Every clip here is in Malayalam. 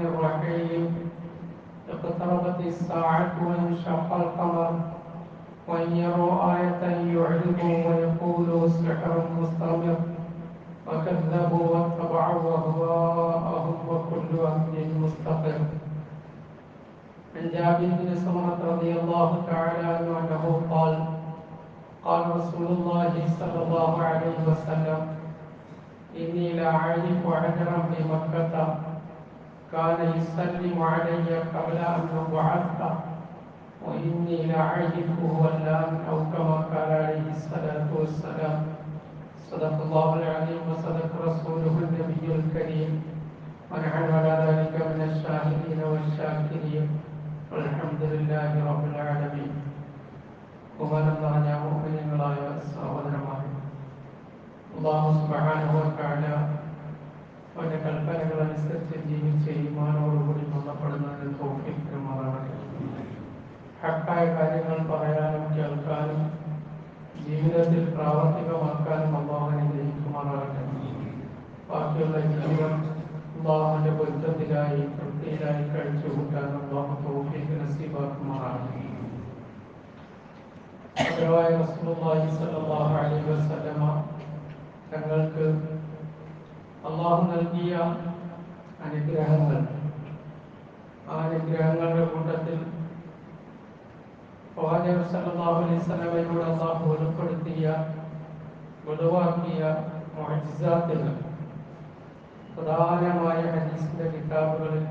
الرحيم اقتربت الساعة وانشق القمر وإن يروا آية يعرضوا ويقولوا سحر مستمر وكذبوا واتبعوا أهواءهم وكل أمر مستقر. عن جابر بن سمرة رضي الله تعالى عنه أنه قال قال رسول الله صلى الله عليه وسلم إني لأعرف عجرا بمكة كان يسلم علي قبل أن أبعث وإني لأعرفه الآن أو كما قال عليه الصلاة والسلام. صدق الله العظيم وصدق رسوله النبي الكريم ونحن على ذلك من الشاهدين والشاكرين والحمد لله رب العالمين. മുഅ്മിനീങ്ങളായ സഹോദരന്മാരെ, അല്ലാഹു സുബ്ഹാനഹു വ തആല അവന്റെ കൽപ്പനകൾ അനുസരിച്ച് ജീവിച്ച് ഈമാനോടുകൂടി ബന്ധപ്പെടുന്നതിന് തൗഫീഖ് നൽകുമാറാകട്ടെ. ഹക്കായ കാര്യങ്ങൾ പറയാനും കേൾക്കാനും ജീവിതത്തിൽ പ്രാവർത്തികമാക്കാനും അല്ലാഹു അനുഗ്രഹിക്കുമാറാകട്ടെ. ബാക്കിയുള്ള ജീവിതം അല്ലാഹുവിന്റെ പൊരുത്തത്തിലായി തൃപ്തിയിലായി കഴിച്ചുകൂട്ടാൻ അല്ലാഹു തൗഫീഖ് നസീബാക്കുമാറാകട്ടെ. റസൂലുള്ളാഹി സ്വല്ലല്ലാഹു അലൈഹി വസല്ലമ തങ്ങൾക്ക് അല്ലാഹു നൽകിയ അനുഗ്രഹങ്ങൾ, ആ അനുഗ്രഹങ്ങളുടെ കൂട്ടത്തിൽ പ്രവാചകർ സല്ലല്ലാഹു അലൈഹി വസല്ലമയോട് അല്ലാഹു വെളിപ്പെടുത്തിയ വെളിവാക്കിയ മുഅ്ജിസാത്തുകൾ പ്രധാനമായ ഹദീസിന്റെ കിതാബുകളിൽ,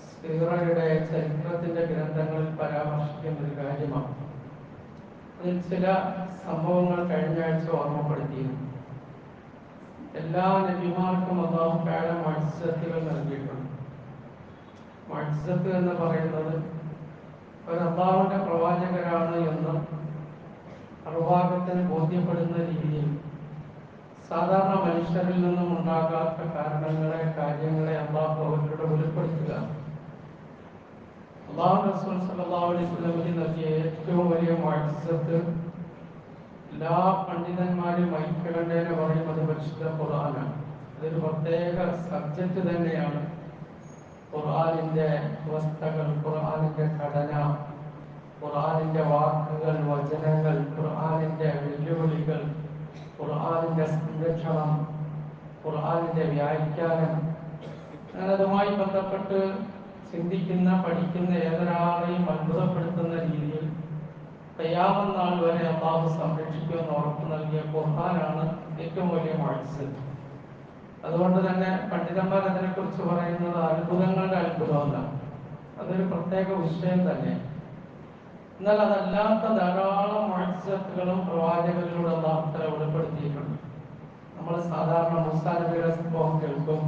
സീറയുടെ ചരിത്രത്തിന്റെ ഗ്രന്ഥങ്ങളിൽ പരാമർശിക്കുന്ന ഒരു കാര്യമാണ്. അതിൽ ചില സംഭവങ്ങൾ കഴിഞ്ഞ ആഴ്ച ഓർമ്മപ്പെടുത്തിയിരുന്നു. എല്ലാ നബിമാർക്കും അല്ലാഹു തആല മുഅ്ജിസത്തുകൾ നൽകിയിട്ടുണ്ട്. മുഅ്ജിസത്ത് എന്ന് പറയുന്നത് ഒരു അല്ലാഹുവിന്റെ പ്രവാചകരാണ് എന്ന് അർവാഹത്തിന് ബോധ്യപ്പെടുന്ന രീതിയിൽ സാധാരണ മനുഷ്യരിൽ നിന്നും ഉണ്ടാകാത്ത കാരണങ്ങളെ, കാര്യങ്ങളെ അല്ലാഹു അവരോട് വെളിപ്പെടുത്തുക. അല്ലാഹു റസൂൽ സല്ലല്ലാഹു അലൈഹി വസല്ലമയ്ക്ക് നൽകിയ ഏറ്റവും വലിയ മുഅ്ജിസത്ത് എല്ലാ പണ്ഡിതന്മാരും ഐക്യകണ്ഠേന പറയുന്നത് പരിശുദ്ധ ഖുർആനാണ്. അതൊരു പ്രത്യേക സബ്ജക്റ്റ് തന്നെയാണ്. ഖുർആനിന്റെ വ്യവസ്ഥകൾ, ഖുർആനിന്റെ ഘടന, ഖുർആനിന്റെ വാക്കുകൾ, വചനങ്ങൾ, ഖുർആനിന്റെ വെല്ലുവിളികൾ, ഖുർആനിന്റെ സംരക്ഷണം, ഖുർആനിന്റെ വ്യാഖ്യാനം, അങ്ങനെ അതുമായി ബന്ധപ്പെട്ട് ചിന്തിക്കുന്ന, പഠിക്കുന്ന ഏതൊരാളെയും അത്ഭുതപ്പെടുത്തുന്ന രീതിയിൽ ഖിയാമത്ത് നാൾ വരെ അല്ലാഹു സംരക്ഷിക്കുമെന്ന് ഉറപ്പ് നൽകിയ ഖുർആനാണ് ഏറ്റവും വലിയ മുഅ്ജിസത്ത്. അതുകൊണ്ട് തന്നെ പണ്ഡിതന്മാർ അതിനെക്കുറിച്ച് പറയുന്നത് അത്ഭുതങ്ങളുടെ അത്ഭുതമല്ല, അതൊരു പ്രത്യേക വിഷയം തന്നെ. എന്നാൽ അതല്ലാത്ത ധാരാളം മുഅ്ജിസത്തുകളും പ്രവാചകരിലൂടെ അല്ലാഹു തആല വെളിപ്പെടുത്തിയിട്ടുണ്ട്. നമ്മൾ സാധാരണ മൂസാ നബിയുടെ സംഭവം കേൾക്കും.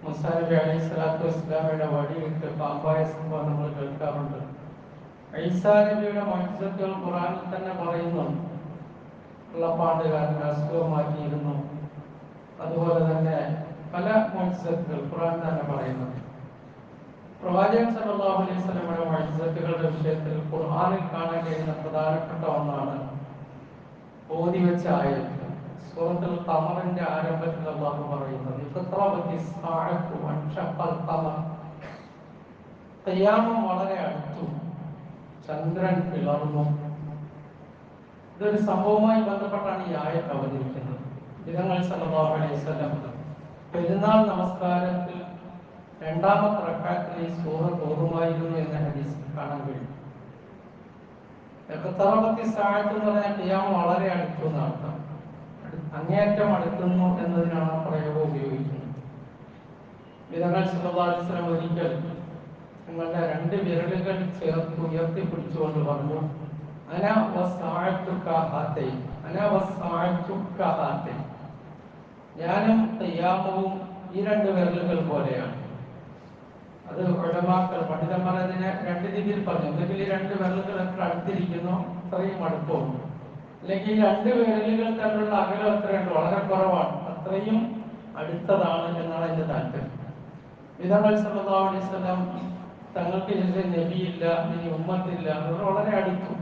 മൂസാ നബി അലൈഹി സ്വലാത്തു വസ്സലാമയുടെ വടിയിട്ട് പാമ്പായ സംഭവം നമ്മൾ കേൾക്കാറുണ്ട്. ഈസാ നബിയുടെ മുഅ്ജിസത്തുകൾ ഖുർആനിൽ തന്നെ പറയുന്നുണ്ട്. വെള്ളപ്പാണ്ടുകാരന് അസുഖം മാറ്റിയിരുന്നു. അതുപോലെ തന്നെ പല മുഅ്ജിസത്തുകൾ ഖുർആൻ തന്നെ പറയുന്നുണ്ട്. പ്രവാചകൻ സല്ലല്ലാഹു അലൈഹി വസല്ലമയുടെ മുഅ്ജിസത്തുകളുടെ വിഷയത്തിൽ ഖുർആനിൽ കാണാൻ കഴിയുന്ന പ്രധാനപ്പെട്ട ഒന്നാണ് ഓതി വെച്ച ആയത്ത്. സൂറത്തുൽ ഖമറിന്റെ ആരംഭത്തിൽ അല്ലാഹു പറയുന്നത് ഇഖ്തറബത്തിസ് സാഅതു വൻഷഖൽ ഖമർ, ഖിയാമം വളരെ അടുത്തു, ചന്ദ്രൻ പിളർന്നു. ഇതൊരു സംഭവവുമായി ബന്ധപ്പെട്ടാണ് ഈ ആയത്ത് അവതരിക്കുന്നത്. നബി സല്ലല്ലാഹു അലൈഹി വസല്ലം പെരുന്നാൾ നമസ്കാരത്തിൽ രണ്ടാമത്തെ റക്അത്തിൽ ഈ സൂറത്ത് ഓതുമായിരുന്നു എന്ന ഹദീസിൽ കാണാൻ കഴിയും. ഇഖ്തറബത്തിസ് സാഅത്ത് എന്ന് പറഞ്ഞാൽ ഖിയാമം വളരെ അടുത്തു എന്നർത്ഥം. അങ്ങേയറ്റം അടുക്കുന്നു എന്നതിനാണ് ആ പ്രയോഗം ഉപയോഗിക്കുന്നത്. നബി സല്ലല്ലാഹു അലൈഹി വസല്ലം ഒരിക്കൽ നിങ്ങളുടെ രണ്ട് വിരലുകൾ ചേർത്ത് ഉയർത്തിപ്പിടിച്ചുകൊണ്ട് പറഞ്ഞു, അനാ വസ്സഅതുക ഹാതൈൻ, അനാ വസ്സഅതുക ഹാതൈൻ, ഞാനും ഖിയാമവും ഈ രണ്ട് വിരലുകൾ പോലെയാണ്. അത് ഉലമാക്കൾ, പണ്ഡിതന്മാർ അതിനെ രണ്ട് രീതിയിൽ പറഞ്ഞു. ഒന്നുകിൽ ഈ രണ്ട് വിരലുകൾ എത്ര അടുത്തിരിക്കുന്നു അത്രയും അടുപ്പമുണ്ട്, അല്ലെങ്കിൽ രണ്ട് വിരലുകൾ തമ്മിലുള്ള അകലം എത്രയുണ്ട്, വളരെ കുറവാണ്, അത്രയും അടുത്തതാണ് എന്നാണ് അതിന്റെ താല്പര്യം. നബി സല്ലല്ലാഹു അലൈഹി വസല്ലം തങ്ങൾക്ക് ശേഷം നബിയില്ല, ഇനി ഉമ്മത്തില്ല, അവർ വളരെ അടുത്തു.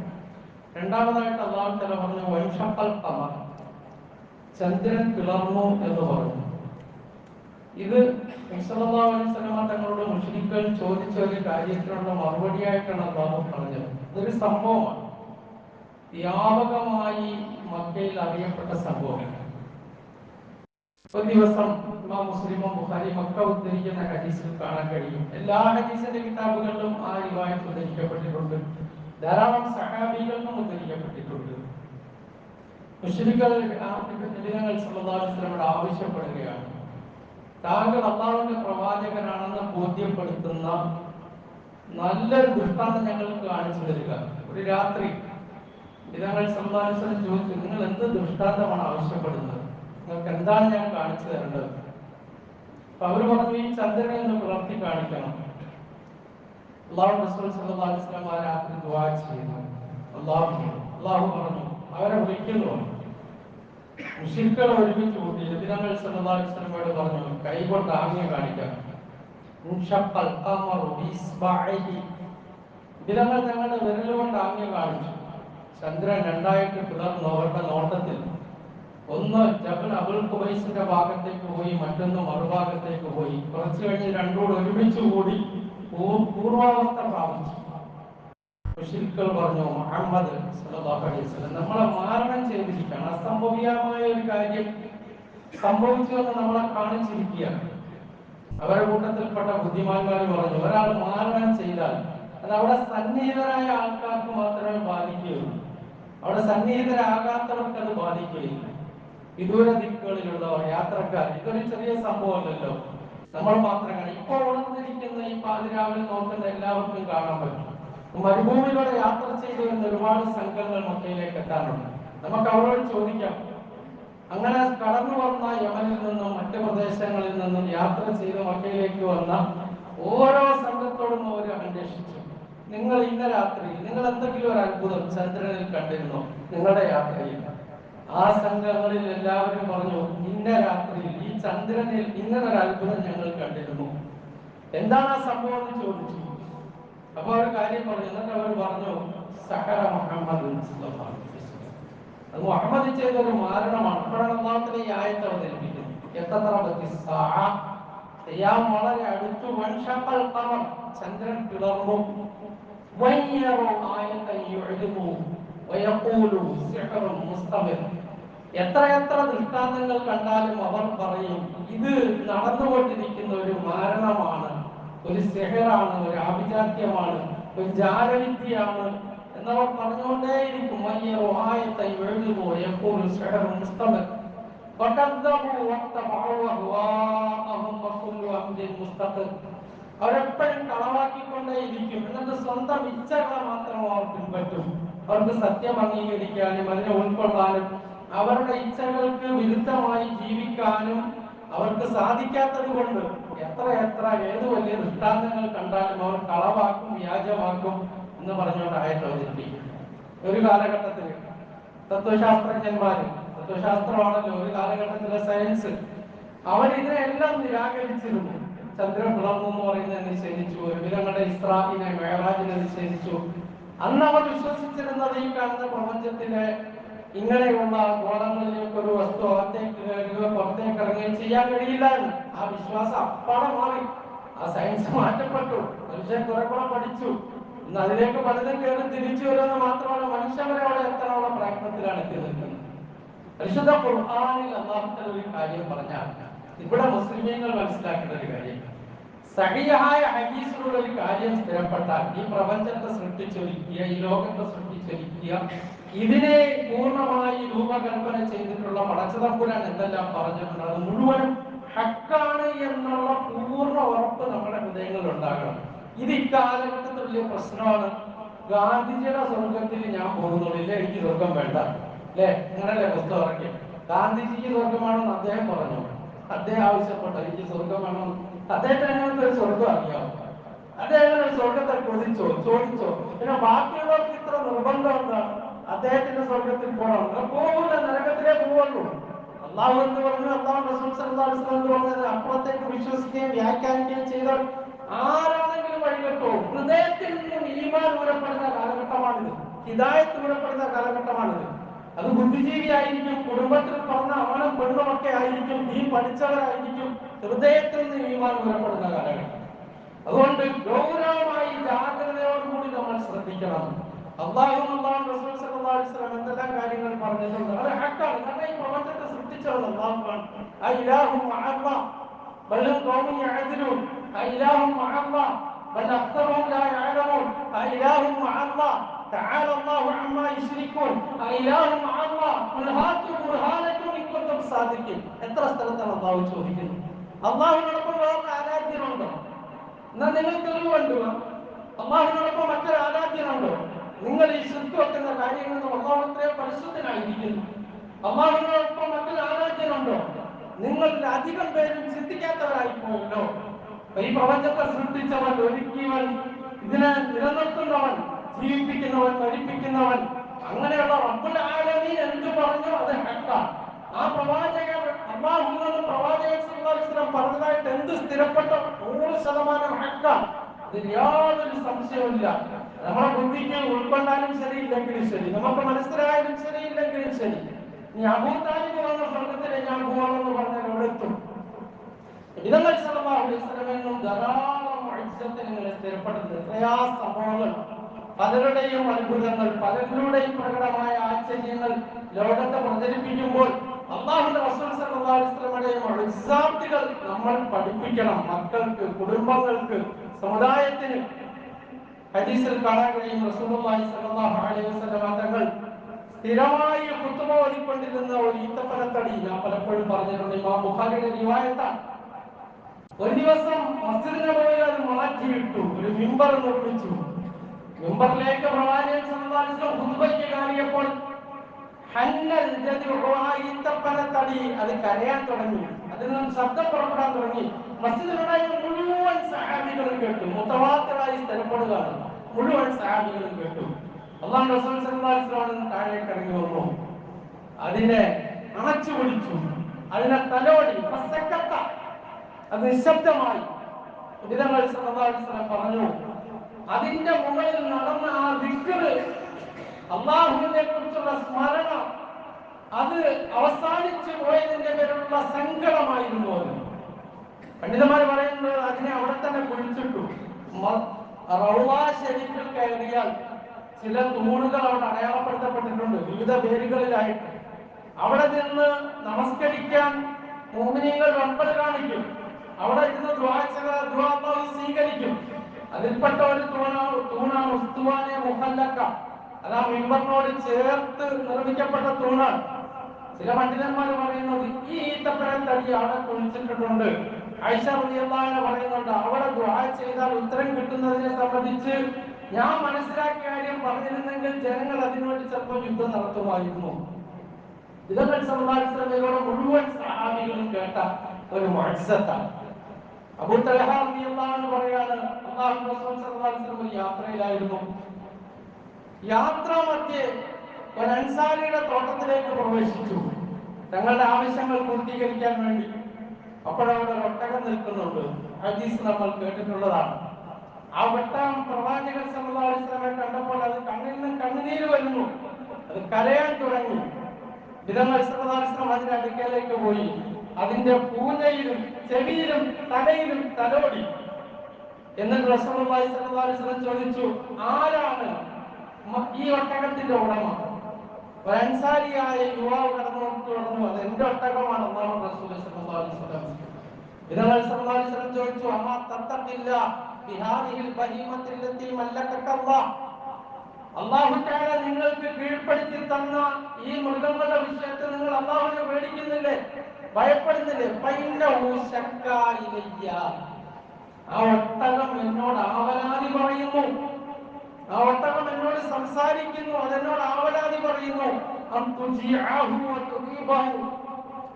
രണ്ടാമതായിട്ട് അല്ലാഹു തആല പറഞ്ഞു വൻഷഖൽ ഖമർ, ചന്ദ്രൻ പിളർന്നു എന്ന് പറഞ്ഞു. ഇത് നബി സല്ലല്ലാഹു അലൈഹി വസല്ലം തങ്ങളോട് മുശ്രിക്കുകൾ ചോദിച്ച ഒരു കാര്യത്തിനുള്ള മറുപടിയായിട്ടാണ് അല്ലാഹു പറഞ്ഞത്. ഇതൊരു സംഭവമാണ്, വ്യാപകമായി മക്കയിൽ അറിയപ്പെട്ട സംഭവമാണ്. ഒരു ദിവസം ഇമാം മുസ്ലിമും ബുഖാരി മക്ക ഉദ്ധരിക്കുന്ന ഹദീസിൽ കാണാൻ കഴിയും. എല്ലാ ഹദീസിന്റെ കിതാബുകളിലും ആ റിവായത്ത് ഉദ്ധരിക്കപ്പെട്ടിട്ടുണ്ട്. ധാരാളം സഹാബികളിലും ഉദ്ധരിക്കപ്പെട്ടിട്ടുണ്ട്. മുശ്രിക്കുകൾ നബികൾ സല്ലല്ലാഹു അലൈഹി വസല്ലമയോട് ആവശ്യപ്പെടുകയാണ്, താങ്കൾ അല്ലാഹുവിന്റെ പ്രവാചകനാണെന്ന് ബോധ്യപ്പെടുത്തുന്ന നല്ലൊരു ദൃഷ്ടാന്തം ഞങ്ങൾക്ക് കാണിച്ചു തരിക. ഒരു രാത്രി നബികൾ സല്ലല്ലാഹു അലൈഹി വസല്ലം ചോദിച്ചു, നിങ്ങൾ എന്ത് ദൃഷ്ടാന്തമാണ് ആവശ്യപ്പെടുന്നത്? നിങ്ങൾക്ക് എന്താണ് ഞാൻ കാണിച്ചു തരേണ്ടത്? അപ്പൊ അവർ പറഞ്ഞു, ഈ ചന്ദ്രനെ ഒന്ന് പുലർത്തി കാണിക്കണം. അല്ലാഹു റസൂൽ സല്ലല്ലാഹു അലൈഹി വസല്ലം ആ രാത്രി ദുആ ചെയ്യുന്നു. അല്ലാഹു പറഞ്ഞു, അവരെ വിളിക്കുന്നു. മുശ്രിക്കുകൾ ഒരുമിച്ച് കൂട്ടി നബികൾ സല്ലല്ലാഹു അലൈഹി വസല്ലമയോട് പറഞ്ഞു, കൈകൊണ്ട് ആംഗ്യം കാണിക്കണം. മുൻഷഖൽ ഖമറു ബിസ്ബഅഹി, നബികൾ തങ്ങളുടെ വിരലുകൊണ്ട് ആംഗ്യം കാണിച്ചു. ചന്ദ്രൻ രണ്ടായിട്ട് പിളർന്നു. അവരുടെ നോട്ടത്തിൽ ഒന്ന് ജബൽ അബുൽ ഖുബൈസിന്റെ ഭാഗത്തേക്ക് പോയി, മറ്റൊന്ന് മറുഭാഗത്തേക്ക് പോയി. കുറച്ചു കഴിഞ്ഞ് രണ്ടുകൂടെ ഒരുമിച്ച് കൂടി പൂർവാവസ്ഥ പ്രാപിച്ചു. മുശ്രിക്കുകൾ പറഞ്ഞു, മുഹമ്മദ് സല്ലല്ലാഹു അലൈഹി വസല്ലം നമ്മളെ മാരണം ചെയ്തിരിക്കുകയാണ്, അസംഭവ്യമായ ഒരു കാര്യം സംഭവിച്ചു എന്ന് നമ്മളെ കാണിച്ചിരിക്കുകയാണ്. അവരുടെ കൂട്ടത്തിൽപ്പെട്ട ബുദ്ധിമാന്മാർ പറഞ്ഞു, ഒരാൾ മാരണം ചെയ്താൽ അത് അവിടെ സന്നിഹിതരായ ആൾക്കാർക്ക് മാത്രമേ ബാധിക്കുകയുള്ളൂ, അവിടെ സന്നിഹിതരാകാത്തവർക്ക് അത് ബാധിക്കുകയില്ല. വിദൂര ദിക്കുകളിലുള്ളവർ, യാത്രക്കാർ, ഇതൊരു ചെറിയ സംഭവമല്ലല്ലോ, നമ്മൾ മാത്രമാണ്. ഇപ്പൊ ഉണർന്നിരിക്കുന്ന ഈ പാതിരാവിൽ നോക്കുന്ന എല്ലാവർക്കും കാണാൻ പറ്റും. മരുഭൂമിയിലൂടെ യാത്ര ചെയ്തു വരുന്ന ഒരുപാട് സംഘങ്ങൾ മക്കയിലേക്ക് എത്താറുണ്ട്. നമുക്ക് അവരോട് ചോദിക്കാം, അങ്ങനെ കടന്നു വന്ന യമനിൽ നിന്നും മറ്റു പ്രദേശങ്ങളിൽ നിന്നും യാത്ര ചെയ്ത് മക്കയിലേക്ക് വന്ന ഓരോ സംഘത്തോടും അവർ അന്വേഷിച്ചു, നിങ്ങൾ ഇന്ന രാത്രിയിൽ നിങ്ങൾ എന്തെങ്കിലും ഒരു അത്ഭുതം ചന്ദ്രനിൽ കണ്ടിരുന്നോ നിങ്ങളുടെ യാത്രയിൽ? ആ സംഘങ്ങളിൽ എല്ലാവരും പറഞ്ഞു, ഇന്ന രാത്രിയിൽ ഈ ചന്ദ്രനിൽ ഇങ്ങനൊരു അത്ഭുതം ഞങ്ങൾ കണ്ടിരുന്നു. എന്താണ് ആ സംഭവം എന്ന് ചോദിച്ചു. അപ്പൊ ഒരു കാര്യം പറഞ്ഞു. എന്നിട്ട് അവർ പറഞ്ഞു, സഹറ മുഹമ്മദ്, അത് മുഹമ്മദ് ചെയ്തൊരു മാരണമാണ്. അപ്പോഴാണ് അല്ലാഹുവിന്റെ ഈ ആയത്ത് അവതരിപ്പിക്കുന്നത്. വളരെ അടുത്തു, വൻഷഖൽ ഖമർ, ചന്ദ്രൻ പിളർന്നു, എത്രയെത്ര ദൃഷ്ടാന്തങ്ങൾ കണ്ടാലും അവർ പറയും, ഇത് നടന്നുകൊണ്ടിരിക്കുന്ന ഒരു മാരണമാണ്, ഒരു സിഹറാണ്, ഒരു ആഭിജാത്യമാണ്, ഒരു ജാലവിദ്യയാണ് എന്നവർ പറഞ്ഞുകൊണ്ടേയിരിക്കും. അവരെപ്പോഴും കളവാക്കിക്കൊണ്ടേയിരിക്കും. എന്നിട്ട് സ്വന്തം ഇച്ഛകളെ മാത്രം അവർ പിൻപറ്റും. അവർക്ക് സത്യം അംഗീകരിക്കാനും അതിനെ ഉൾക്കൊള്ളാനും അവരുടെ ഇച്ഛകൾക്ക് വിരുദ്ധമായി ജീവിക്കാനും അവർക്ക് സാധിക്കാത്തത് കൊണ്ട് എത്ര ഏത് വലിയ ദൃഷ്ടാന്തങ്ങൾ കണ്ടാലും അവർ കളവാക്കും, വ്യാജമാക്കും എന്ന് പറഞ്ഞുകൊണ്ട് ആയത്ത് അവതരിപ്പിക്കും. ഒരു കാലഘട്ടത്തിൽ തത്വശാസ്ത്രജ്ഞന്മാര്, തത്വശാസ്ത്രമാണല്ലോ ഒരു കാലഘട്ടത്തിലെ സയൻസ്, അവരിതിനെല്ലാം നിരാകരിച്ചിരുന്നു. ചന്ദ്രൻ പിളർന്നു എന്ന് പറയുന്നത് നിഷേധിച്ചു, നബിയുടെ ഇസ്രാഇനെ മെഹറാജിനെ നിഷേധിച്ചു. അന്ന് അവർ വിശ്വസിച്ചിരുന്നത് ഈ കാണുന്ന പ്രപഞ്ചത്തിലെ ഇങ്ങനെയുള്ള ഗോളങ്ങളിലേക്ക് ഒരു വസ്തു അകത്തേക്ക് കയറുകയോ പുറത്തേക്ക് ഇറങ്ങുകയോ ചെയ്യാൻ കഴിയില്ല എന്ന്. ആ വിശ്വാസം അപ്പാടെ മാറി. ആ സയൻസ് മാറ്റപ്പെട്ടു, മനുഷ്യൻ കുറെ കൂടെ പഠിച്ചു. ഇന്ന് അതിലേക്ക് പലതും കയറി തിരിച്ചു വരുമെന്ന് മാത്രമല്ല, മനുഷ്യവരെ അവിടെ എത്താനുള്ള പ്രയത്നത്തിലാണ് എത്തി നിൽക്കുന്നത്. പരിശുദ്ധ ഖുർആനിൽ അല്ലാഹു തആല ഒരു കാര്യം പറഞ്ഞാൽ ഇവിടെ മുസ്ലിമീങ്ങൾ മനസ്സിലാക്കേണ്ട ഒരു കാര്യം, സഹിഹായ ഹദീസിലുള്ള ഒരു കാര്യം സ്ഥിരപ്പെട്ടാൽ ഈ പ്രപഞ്ചത്തെ സൃഷ്ടിച്ചൊരുക്കിയ, ഈ ലോകത്തെ സൃഷ്ടിച്ചൊരുക്കിയ, ഇതിനെ പൂർണ്ണമായി രൂപകൽപ്പന ചെയ്തിട്ടുള്ള പടച്ചതമ്പുരാൻ എന്തെല്ലാം പറഞ്ഞിട്ടുണ്ട് അത് മുഴുവനും ഹക്കാണ് എന്നുള്ള പൂർണ്ണ ഉറപ്പ് നമ്മുടെ ഹൃദയങ്ങളിൽ ഉണ്ടാകണം. ഇത് ഇക്കാലഘട്ടത്തിൽ വലിയ പ്രശ്നമാണ്. ഗാന്ധിജിയുടെ സ്വർഗത്തിൽ ഞാൻ പോകുന്നുള്ളില്ല, എനിക്ക് സ്വർഗം വേണ്ട, അല്ലെ? അങ്ങനല്ലേ പുസ്തകം ഇറക്കി. ഗാന്ധിജിക്ക് സ്വർഗമാണെന്ന് അദ്ദേഹം പറഞ്ഞു, അദ്ദേഹം ആവശ്യപ്പെട്ടു എനിക്ക് സ്വർഗം വേണം. അദ്ദേഹത്തിന് അങ്ങനത്തെ ഒരു സ്വർഗം അറിയാമോ? അദ്ദേഹം സ്വർഗത്തെ ചോദിച്ചോ? പിന്നെ ബാക്കിയുള്ളവർക്ക് ഇത്ര നിർബന്ധം എന്താണ്? അദ്ദേഹത്തിന്റെ സ്വർഗത്തിൽ പോകണം, പോകില്ല, നരകത്തിലേ പോവുള്ളൂ. അള്ളാഹു എന്ന് പറഞ്ഞു, അള്ളാഹു റസൂൽ സല്ലല്ലാഹു അലൈഹി വസല്ലം എന്ന് പറഞ്ഞത് അപ്പുറത്തേക്ക് വിശ്വസിക്കുകയും വ്യാഖ്യാനിക്കുകയും ചെയ്താൽ ആരാണെങ്കിലും വഴികെട്ടോ. ഹൃദയത്തിൽ നിന്നും ഈമാൻ ഊരപ്പെടുന്ന കാലഘട്ടമാണിത്, ഹിദായത്ത് ഊരപ്പെടുന്ന കാലഘട്ടമാണിത്. അത് ബുദ്ധിജീവി ആയിരിക്കും, കുടുംബത്തിൽ പറഞ്ഞ ആണും പെണ്ണുമൊക്കെ ആയിരിക്കും, ഈ പഠിച്ചവരായിരിക്കും, ഹൃദയത്തിൽ നിന്ന് ഈമാൻ പുറപ്പെടുന്ന കാലഘട്ടം. അതുകൊണ്ട് ഗൗരവമായി ജാഗ്രതയോടുകൂടി നമ്മൾ ശ്രദ്ധിക്കണം. അല്ലാഹു റസൂൽ സല്ലല്ലാഹു അലൈഹി വസല്ലം എന്തെല്ലാം കാര്യങ്ങൾ പറഞ്ഞിട്ടുണ്ട് അത് ഹക്കാണ്. കാരണം ഈ പ്രപഞ്ചത്തെ സൃഷ്ടിച്ചത് അല്ലാഹുവാണ്. അഇലാഹു മഅല്ലാഹ് ബൽ ഖൗമു യഅദിലൂൻ അഇലാഹു മഅല്ലാഹ് ബൽ അക്തറുഹും ലാ യഅലമൂൻ അഇലാഹു മഅല്ലാഹ് തആല അല്ലാഹു അമ്മാ യുശ്രികൂൻ അഇലാഹു മഅല്ലാഹ് ഖുൽ ഹാതു ബുർഹാനകും ഇൻ കുൻതും സാദിഖീൻ. എത്ര സ്ഥലത്താണ് അല്ലാഹു ചോദിക്കുന്നത്? അല്ലാഹുവിനോടൊപ്പം വേറെ ആരാധ്യനുണ്ടോ? എന്നാൽ നിങ്ങൾ തെളിവ് കൊണ്ടുവാ. അല്ലാഹുവിനോടൊപ്പം മറ്റൊരു ആരാധ്യനുണ്ടോ? നിങ്ങൾ ഈ ശിർക്ക് വെക്കുന്ന കാര്യങ്ങളിൽ അല്ലാഹു എത്രയോ പരിശുദ്ധനായിരിക്കുന്നു. അല്ലാഹുവിനോടൊപ്പം മറ്റൊരു ആരാധ്യനുണ്ടോ? നിങ്ങൾ അധികം പേരും ചിന്തിക്കാത്തവരായി പോയല്ലോ. ഈ പ്രപഞ്ചത്തെ സൃഷ്ടിച്ചവൻ, ഒരുക്കിയവൻ, ഇതിനെ നിലനിർത്തുന്നവൻ, ജീവിപ്പിക്കുന്നവൻ, മരിപ്പിക്കുന്നവൻ, അങ്ങനെയുള്ള റബ്ബുൽ ആലമീൻ എന്ത് പറഞ്ഞു അത് ഹക്കാണ്. ആ പ്രവാചകൻ അല്ലാഹുവിൽ നിന്ന് പ്രവാചകൻ സല്ലല്ലാഹു അലൈഹി വസല്ലം പറഞ്ഞതായിട്ട് എന്ത് സ്ഥിരപ്പെട്ട 100% ഹക്കാണ്. അതിൽ യാതൊരു സംശയവുമില്ല. നമ്മുടെ ബുദ്ധിക്ക് ഉൾക്കൊണ്ടാലും ശരി, ഇല്ലെങ്കിലും ശരി, നമുക്ക് മനസ്സിലായാലും ശരി, ഇല്ലെങ്കിലും ശരി. നീ അബൂ താലിബ് വന്ന സ്വർഗത്തിലെ ഞാൻ പോകണമെന്ന് പറഞ്ഞാൽ എവിടെ എത്തും? നബി സല്ലല്ലാഹു അലൈഹി വസല്ലം ധാരാളം മുഅ്ജിസത്തുകളെ സ്ഥിരപ്പെടുത്തുന്ന പ്രയാസ സംഭവങ്ങൾ, പലരുടെയും അത്ഭുതങ്ങൾ, പലരുടെയും പ്രകടമായ ആശ്ചര്യങ്ങൾ ലോകത്തെ പ്രചരിപ്പിക്കുമ്പോൾ അല്ലാഹുവിന്റെ റസൂൽ സല്ലല്ലാഹു അലൈഹി വസല്ലമയുടെ മുഅ്ജിസാത്തുകൾ നമ്മൾ പഠിപ്പിക്കണം. മക്കൾക്ക്, കുടുംബങ്ങൾക്ക്, സമുദായത്തിന്. ഹദീസിൽ കാണാൻ കഴിയും റസൂലുള്ളാഹി സ്വല്ലല്ലാഹു അലൈഹി വസല്ലം തങ്ങൾ സ്ഥിരമായി ഖുതുബ ഓതിക്കൊണ്ടിരുന്ന ഒരു ഈത്തപ്പനത്തടി ഞാൻ പലപ്പോഴും പറഞ്ഞിട്ടുണ്ട്. ഇമാം ബുഖാരിയുടെ റിവായത്താണ്. ഒരു ദിവസം മസ്ജിദ് നബവിയിൽ അത് മാറ്റിയിട്ടു, ഒരു മിമ്പർ നിർമ്മിച്ചു. മിമ്പറിലേക്ക് പ്രവാചകൻ സല്ലല്ലാഹു അലൈഹി വസല്ലം ഖുതുബയ്ക്ക് കയറിയപ്പോൾ ഹന്നൽ ജദ്ഉ ഈത്തപ്പനത്തടി അത് കരയാൻ തുടങ്ങി, അതിൽ നിന്ന് ശബ്ദം പുറപ്പെടാൻ തുടങ്ങി. മസ്ജിദിലുണ്ടായിരുന്ന മുഴുവൻ സഹാബികളും കേട്ടു. മുതവാത്തിറായി സ്ഥലപ്പെടുകയാണ്. മുഴുവൻ സഹാബികളും കേട്ടു. അല്ലാഹുവിന്റെ റസൂൽ സല്ലല്ലാഹു അലൈഹി വസല്ലം താഴേക്ക് ഇറങ്ങി വന്നു, അതിനെ അണച്ചു പിടിച്ചു, അതിനെ തലോടി. അത് നിശബ്ദമായി. നബി സല്ലല്ലാഹു അലൈഹി വസല്ലം പറഞ്ഞു, അതിന്റെ മുകളിൽ നടന്ന ആ ദിക്ർ, അല്ലാഹുവിനെ കുറിച്ചുള്ള സ്മരണ, അത് അവസാനിച്ചു പോയതിന്റെ പേരിലുള്ള സങ്കടമായിരുന്നു അത്. പണ്ഡിതന്മാർ പറയുന്നത് അതിനെ അവിടെ തന്നെ കുഴിച്ചിട്ടു. റൗള ശരീഫിൽ കയറിയാൽ ചില തൂണുകൾ അവിടെ അടയാളപ്പെടുത്തപ്പെട്ടിട്ടുണ്ട് വിവിധ പേരുകളിലായിട്ട്. അവിടെ നിന്ന് നമസ്കരിക്കാൻ മുഅ്മിനീങ്ങൾ വെമ്പൽ കാണിക്കും. അവിടെ ഇരുന്ന് ദുആ അല്ലാഹു സ്വീകരിക്കും. അതിൽപ്പെട്ട ഒരു തൂണാണ് ഉസ്തുവാനെ മുഹല്ലക്ക. അതാ മിമ്പറിനോട് ചേർത്ത് നിർമ്മിക്കപ്പെട്ട തൂണാണ്. ചില പണ്ഡിതന്മാർ പറയുന്നത് ഈ ഈത്തപ്പനത്തടി അവിടെ കുഴിച്ചിട്ടുണ്ട്. ആയിഷ റളിയല്ലാഹു അൻഹ പറയുന്നുണ്ട്, അവിടെ ദുആ ചെയ്താൽ ഉത്തരം കിട്ടുന്നതിനെ സംബന്ധിച്ച് ഞാൻ മനസ്സിലാക്കിയ കാര്യം പറഞ്ഞിരുന്നെങ്കിൽ ജനങ്ങൾ അതിനുവേണ്ടി ചിലപ്പോൾ യുദ്ധം നടത്തുമായിരുന്നു. ഇതൊക്കെ സല്ലല്ലാഹു അലൈഹി വസല്ലമയുടെ മുഴുവൻ സഹാബികളും കേട്ട ഒരു മുഅ്ജിസത്താണ്. അബൂ തൽഹ റളിയല്ലാഹു അൻഹു പറയാണ്, അല്ലാഹുവിന്റെ റസൂൽ സല്ലല്ലാഹു അലൈഹി വസല്ലം ഒരു യാത്രയിലായിരുന്നു. യാത്രാമധ്യേ ഒരു അൻസാരിയുടെ തോട്ടത്തിലേക്ക് പ്രവേശിച്ചു, തങ്ങളുടെ ആവശ്യങ്ങൾ പൂർത്തീകരിക്കാൻ വേണ്ടി. അപ്പോഴവിടെ ഒരു ഒട്ടകം നിൽക്കുന്നുണ്ട്. ഹദീസ് നമ്മൾ കേട്ടിട്ടുള്ളതാണ്. ആ ഒട്ടകം പ്രവാചകൻ സല്ലല്ലാഹു അലൈഹി വസല്ലമയെ കണ്ടപ്പോൾ അത് കണ്ണിൽ നിന്ന് കണ്ണുനീര് വരുന്നു, അത് കരയാൻ തുടങ്ങി. സല്ലല്ലാഹു അലൈഹി വസല്ലം അതിന്റെ അടുക്കലേക്ക് പോയി, അതിന്റെ പൂഞ്ഞയിലും ചെവിയിലും തലയിലും തലോടി. എന്നിട്ട് റസൂലുള്ളാഹി സ്വല്ലല്ലാഹു അലൈഹി വസല്ലം ചോദിച്ചു, ആരാണ് ഈ ഒട്ടകത്തിന്റെ ഉടമ? ഒരു അൻസാരിയായ യുവാവ് കടന്നു, അത് എന്റെ ഒട്ടകമാണ്. അല്ലാഹുവിന്റെ റസൂൽ സ്വല്ലല്ലാഹു അലൈഹി വസല്ലം സല്ലല്ലാഹു അലൈഹി വസല്ലം ചോദിച്ചു, അമാ തത്തഖില്ല ബിഹാദിഹിൽ ബഹീമത്തി ലത്തി മല്ലകക അല്ലാഹ്, അല്ലാഹു തആല നിങ്ങൾക്ക് കീഴ്പ്പെടുത്തി തന്ന ഈ മൃഗങ്ങളുടെ വിഷയത്തിൽ നിങ്ങൾ അല്ലാഹുവിനെ പേടിക്കുന്നില്ലേ, ഭയപ്പെടുന്നില്ലേ? ഫൈന്നഹു ശക്ക ഇലയ്യ, ആ ഒട്ടകം എന്നോട് ആവലാതി പറയുന്നു, ആ ഒട്ടകം എന്നോട് സംസാരിക്കുന്നു, അതെന്നോട് ആവലാതി പറയുന്നു.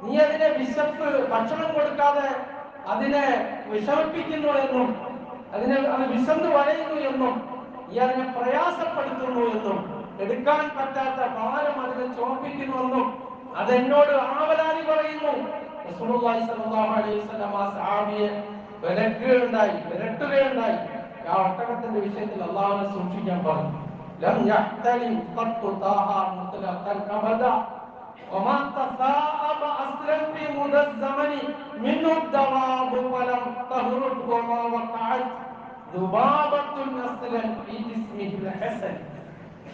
നീ അതിനെ വിശപ്പ് ഭക്ഷണം കൊടുക്കാതെ അതിനെ വിഷമിപ്പിക്കുന്നു എന്നും, അത് വിശന്ന് വലയുന്നു എന്നും, നീ അതിനെ പ്രയാസപ്പെടുത്തുന്നു എന്നും, എടുക്കാൻ പറ്റാത്ത ഭാരം അതിനെ ചോപ്പിക്കുന്നുവെന്നും അതെന്നോട് ആവലാതി പറയുന്നു. റസൂലുള്ളാഹി സ്വല്ലല്ലാഹു അലൈഹി വസല്ലം ആ സഹാബിയെ വിരട്ടുകയുണ്ടായി. ആ ഒട്ടകത്തിന്റെ വിഷയത്തിൽ അല്ലാഹുവിനെ സൂക്ഷിക്കാൻ പറഞ്ഞു. ലം യഹ്തലിം ഖത്തു താഹ മുത്ലഖൻ അബദ വമാ തസാഅബ أصلا في مدى الزمن منه الدواب ولم تهرب وما وقعت ذبابة أصلا في جسمه الحسن.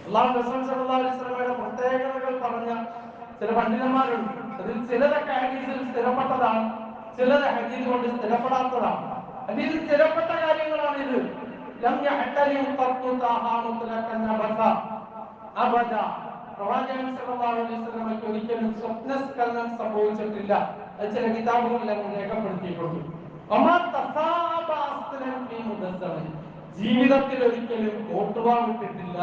അല്ലാഹു റസൂൽ സല്ലല്ലാഹു അലൈഹി വസല്ലമയുടെ പ്രത്യേകതകൾ പറഞ്ഞ ചില പണ്ഡിതന്മാരുണ്ട്. അതിൽ ചിലതൊക്കെ ഹദീസിൽ സ്ഥിരപ്പെട്ടതാണ്, ചിലത് ഹദീസ് കൊണ്ട് സ്ഥിരപ്പെടാത്തതാണ്. ഹദീസിൽ സ്ഥിരപ്പെട്ട കാര്യങ്ങളാണിത്. ലം യഹ്തലിം ഖത്തു താഹാ മുത്ലഖൻ അബസ അബദ. പ്രവാചകൻ സല്ലല്ലാഹു അലൈഹി വസല്ലമയ്ക്ക് ഒരിക്കലും സ്വപ്നസ്ഖലനം സംഭവിച്ചിട്ടില്ല. അത് ചില കിതാബുകളിൽ രേഖപ്പെടുത്തിയിട്ടുണ്ട്. ജീവിതത്തിൽ ഒരിക്കലും ഓട്ടുവാവിട്ടിട്ടില്ല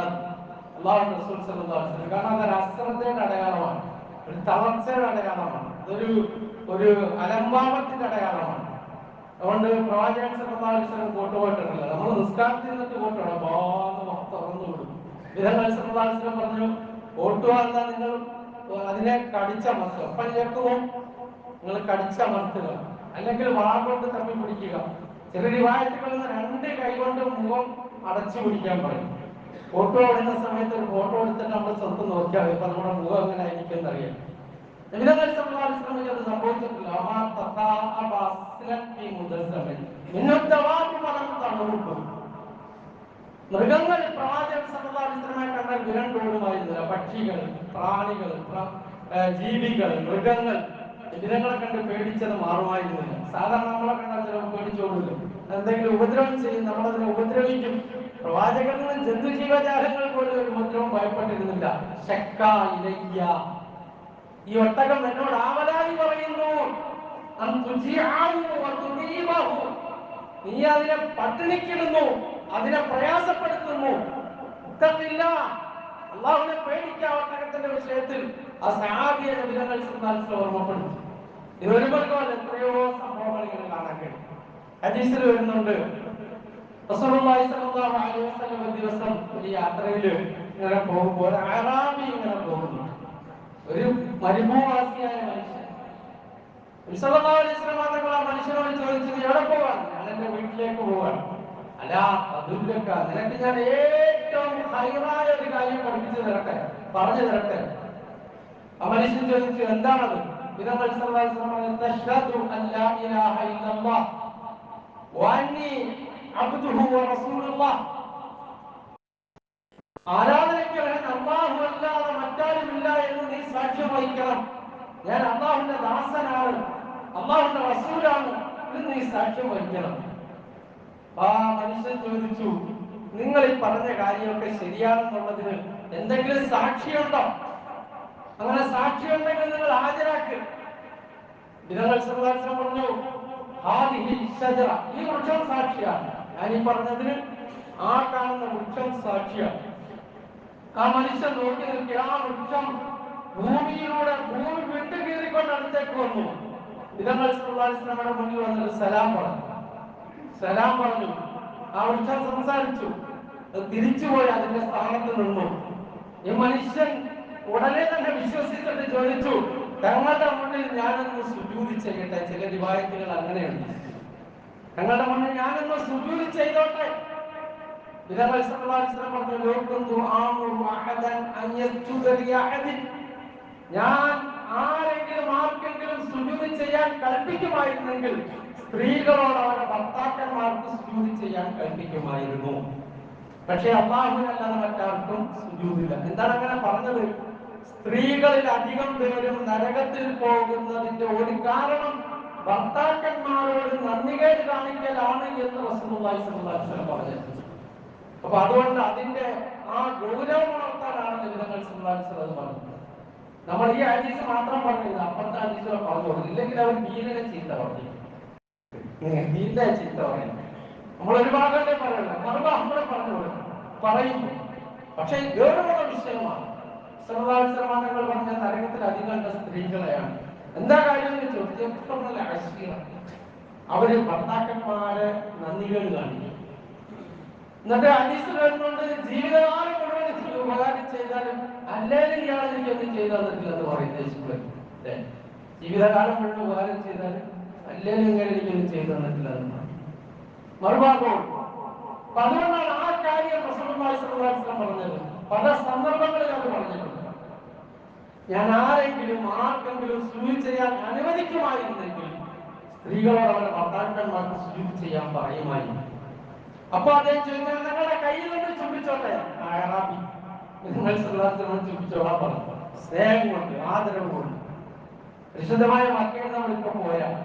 അല്ലാഹു റസൂൽ സല്ലല്ലാഹു അലൈഹി വസല്ലം. കാരണം അതൊരു അശ്രദ്ധയുടെ അടയാളമാണ്, ഒരു തളർച്ചയുടെ അടയാളമാണ്, ഒരു അലംഭാവത്തിന്റെ അടയാളമാണ്. അതുകൊണ്ട് പ്രവാചകൻ സല്ലല്ലാഹു അലൈഹി വസല്ലം കോട്ടുപോയിട്ടില്ല. നമ്മൾ നിസ്കാരത്തിൽ നിന്നിട്ട് കോട്ടുവേണം, തുറന്നു വിടും. സല്ലല്ലാഹു അലൈഹി വസല്ലം പറഞ്ഞു, ഓട്ടുക എന്താ, നിങ്ങൾ അതിനെ കടിച്ചമർത്തുക. ഒപ്പം കേൾക്കുമോ, നിങ്ങൾ കടിച്ചമർത്തുക, അല്ലെങ്കിൽ വാ കൊണ്ട് തപ്പി പിടിക്കുക. ചില റിവായത്തുകളിൽ രണ്ട് കൈ കൊണ്ട് മുഖം അടച്ചു പിടിക്കാൻ പറയും. ഫോട്ടോ എടുക്കുന്ന സമയത്ത് ഒരു ഫോട്ടോ എടുത്തിട്ട് നമ്മൾ സ്വന്തം നോക്കിയാൽ ഇപ്പൊ നമ്മുടെ മുഖം എങ്ങനെ ആയിരിക്കും അറിയാം. അത് സംഭവിച്ചിട്ടില്ല. മൃഗങ്ങൾ പ്രവാചകൻ സല്ലല്ലാഹു അലൈഹി വസല്ലമയെ കണ്ടാൽ വിരണ്ടോടുമായിരുന്നില്ല. പക്ഷികൾ, പ്രാണികൾ, ജീവികൾ, മൃഗങ്ങൾ ഇതിനങ്ങളെ കണ്ട് പേടിച്ചത് മാറുമായിരുന്നില്ല. സാധാരണ നമ്മളെ കണ്ടാൽ ചിലപ്പോൾ പേടിച്ചോടില്ല, എന്തെങ്കിലും ഉപദ്രവം ചെയ്യും, നമ്മളതിനെ ഉപദ്രവിക്കും. പ്രവാചകനും ജന്തുജീവജാലങ്ങൾ പോലും ഒരു ഉപദ്രവം ഭയപ്പെട്ടിരുന്നില്ല. ഈ ഒട്ടകം എന്നോട് ആവലാതി പറയുന്നു, നീ അതിനെ പട്ടിണിക്കിടുന്നു, അതിനെ പ്രയാസപ്പെടുത്തുന്നു. അള്ളാഹുവിനെ പേടിക്കുക. ഒട്ടകത്തിന്റെ വിഷയത്തിൽ ആ സഹാബിയെ നബികൾ ഓർമ്മപ്പെടുത്തി. ഇത് ഒരു മൃഗമല്ല, എത്രയോ സംഭവങ്ങൾ ഇങ്ങനെ കാണാൻ കഴിയും. ഹദീസിൽ വരുന്നുണ്ട്, റസൂലുള്ളാഹി സ്വല്ലല്ലാഹു അലൈഹി വസല്ലം ഒരു ദിവസം ഒരു യാത്രയിൽ ഇങ്ങനെ പോകുമ്പോൾ ഒരു അറാബി ഇങ്ങനെ പോകുന്നു, ഒരു മരുഭൂവാസിയായ മനുഷ്യൻ. റസൂലുള്ളാഹി അലൈഹി വസല്ലം ആ മനുഷ്യനോട് ചോദിച്ചത്, എവിടെ പോവാൻ? ഞാൻ എന്റെ വീട്ടിലേക്ക് പോവാണ്. അല്ല, അതുല്ലക്ക, നിനക്ക് ഞാൻ ഏറ്റവും ഹൈറായ ഒരു കാര്യം പഠിപ്പിച്ചു തരട്ടെ, പറഞ്ഞു തരട്ടെ. ആ മനുഷ്യൻ ചോദിച്ചു, എന്താണത്? നബി സല്ലല്ലാഹു അലൈഹി വസല്ലം പറഞ്ഞു, തശ്ഹദു അൻ ലാ ഇലാഹ ഇല്ലല്ലാഹ് വഅന്നി അബ്ദുഹു വറസൂലുള്ളാഹ്. ആരാധനയ്ക്ക് അല്ലാഹു അല്ലാതെ മറ്റാരുമില്ല എന്ന് നീ സാക്ഷ്യം വഹിക്കണം. ഞാൻ അല്ലാഹുവിന്റെ ദാസനാണ്, അല്ലാഹുവിന്റെ റസൂലാണ് എന്ന് നീ സാക്ഷ്യം വഹിക്കണം. ആ മനുഷ്യൻ ചോദിച്ചു, നിങ്ങൾ ഈ പറഞ്ഞ കാര്യമൊക്കെ ശരിയാണെന്നുള്ളതിന് എന്തെങ്കിലും സാക്ഷിയുണ്ടോ? അങ്ങനെ സാക്ഷിയുണ്ടെങ്കിൽ നിങ്ങൾ ഹാജരാക്ക്. നബി സല്ലല്ലാഹു അലൈഹി വസല്ലം പറഞ്ഞു, ഹാദിഹി ഷജറ, ഈ വൃക്ഷം സാക്ഷിയാണ്. ഞാൻ ഈ പറഞ്ഞതിന് ആ കാണുന്ന വൃക്ഷം സാക്ഷിയാണ്. ആ മനുഷ്യൻ നോക്കി നിൽക്കി. ആ വൃക്ഷം ഭൂമിയിലൂടെ ഭൂമി വിട്ടുകീറിക്കൊണ്ട് അടുത്തേക്ക് വന്നു. നബി സല്ലല്ലാഹു അലൈഹി വസല്ലമയുടെ മുന്നിൽ വന്നിട്ട് സലാം പറഞ്ഞു. ആ വൃക്ഷം സംസാരിച്ചു, തിരിച്ചുപോയി അതിന്റെ സ്ഥാനത്ത് നിന്നു. ഈ മനുഷ്യൻ ഉടനെ തന്നെ വിശ്വസിച്ചിട്ട് ചോദിച്ചു, തങ്ങളുടെ മുന്നിൽ ഞാനൊന്ന് സുജൂദ് ചെയ്യട്ടെ? ചില റിവായത്തുകൾ അങ്ങനെയുണ്ട്, തങ്ങളുടെ മുന്നിൽ ഞാനൊന്ന് സുജൂദ് ചെയ്തോട്ടെ. നബി സല്ലല്ലാഹു അലൈഹി വസല്ലം പറഞ്ഞു, ഞാൻ ആർക്കെങ്കിലും സുജൂദ് ചെയ്യാൻ കൽപ്പിക്കുമായിരുന്നെങ്കിൽ സ്ത്രീകളോട് അവരുടെ ഭർത്താക്കന്മാർക്ക് സുജൂദ് ചെയ്യാൻ കൽപ്പിക്കുമായിരുന്നു. പക്ഷെ അല്ലാഹുവിനല്ലാതെ മറ്റാർക്കും സുജൂദില്ല. എന്താണ് അങ്ങനെ പറഞ്ഞത്? സ്ത്രീകളിൽ അധികം പേരും നരകത്തിൽ പോകുന്നതിന്റെ ഒരു കാരണം ഭർത്താക്കന്മാരോട് നന്ദികേട് കാണിക്കലാണ് എന്ന് റസൂലുള്ളാഹി സ്വല്ലല്ലാഹു അലൈഹി വസല്ലം പറഞ്ഞത്. അപ്പൊ അതുകൊണ്ട് അതിന്റെ ആ ഗൗരവം ഉണർത്താനാണ് നബി സല്ലല്ലാഹു അലൈഹി വസല്ലം പറഞ്ഞത്. നമ്മൾ ഈ ഹദീസ് മാത്രം പറഞ്ഞത്, അപ്പുറത്തെ ഹദീസുകൾ പറഞ്ഞു, ഇല്ലെങ്കിൽ അവർ ദീനിനെ ചീത്ത പറഞ്ഞു, ദീന്റെ ചീത്ത പറയും. നമ്മൾ ഒരു ഭാഗത്തെ പറയണ്ട, മറുഭാഗങ്ങളെ പറയുന്നു. പക്ഷെ ഗൗരവമുള്ള വിഷയമാണ്. സർവ്വസാധാരണങ്ങൾ പറഞ്ഞ നരകത്തിൽ അധികം സ്ത്രീകളെയാണ്. എന്താ കാര്യം എന്ന് ചോദിച്ചാൽ, അവര് ഭർത്താക്കന്മാരെ നന്ദികേട് കാണിക്കും. എന്നിട്ട് ഹദീസിൽ വരുന്നുണ്ട്, ജീവിതകാലം മുഴുവൻ ഉപകാരം ചെയ്താലും അല്ലെങ്കിൽ ഇയാൾ എനിക്കൊന്നും ചെയ്തു തന്നിട്ടില്ല എന്ന് പറയുന്നത്. ജീവിതകാലം മുഴുവൻ ഉപകാരം ചെയ്താലും അല്ലെങ്കിൽ ഇങ്ങനെ എനിക്കൊന്നും ചെയ്തു തന്നിട്ടില്ല എന്ന് പറയും. മറുഭാഗവും. അപ്പൊ അതുകൊണ്ടാണ് ആ കാര്യം റസൂലുള്ളാഹി സ്വല്ലല്ലാഹു അലൈഹി വസല്ലം പറഞ്ഞത്. പല സന്ദർഭങ്ങളിൽ അത് പറഞ്ഞിട്ടുണ്ട്. ഞാൻ ആർക്കെങ്കിലും സുജൂദ് ചെയ്യാൻ അനുവദിക്കുമായിരുന്നെങ്കിൽ സ്ത്രീകളോട് അവരുടെ ഭർത്താക്കന്മാർക്ക് സുജൂദ് ചെയ്യാൻ പറയുമായിരുന്നു. അപ്പൊ അദ്ദേഹം ചോദിച്ചാൽ നിങ്ങളുടെ കയ്യിൽ നിന്ന് ചുംബിച്ചോട്ടെ, അറാബി നിങ്ങൾ ചുംബിച്ചോളാൻ പറഞ്ഞു. സ്നേഹം കൊണ്ട്, ആദരവ് കൊണ്ട്. വിശുദ്ധമായ മക്കയിൽ നമ്മളിപ്പോ പോയാൽ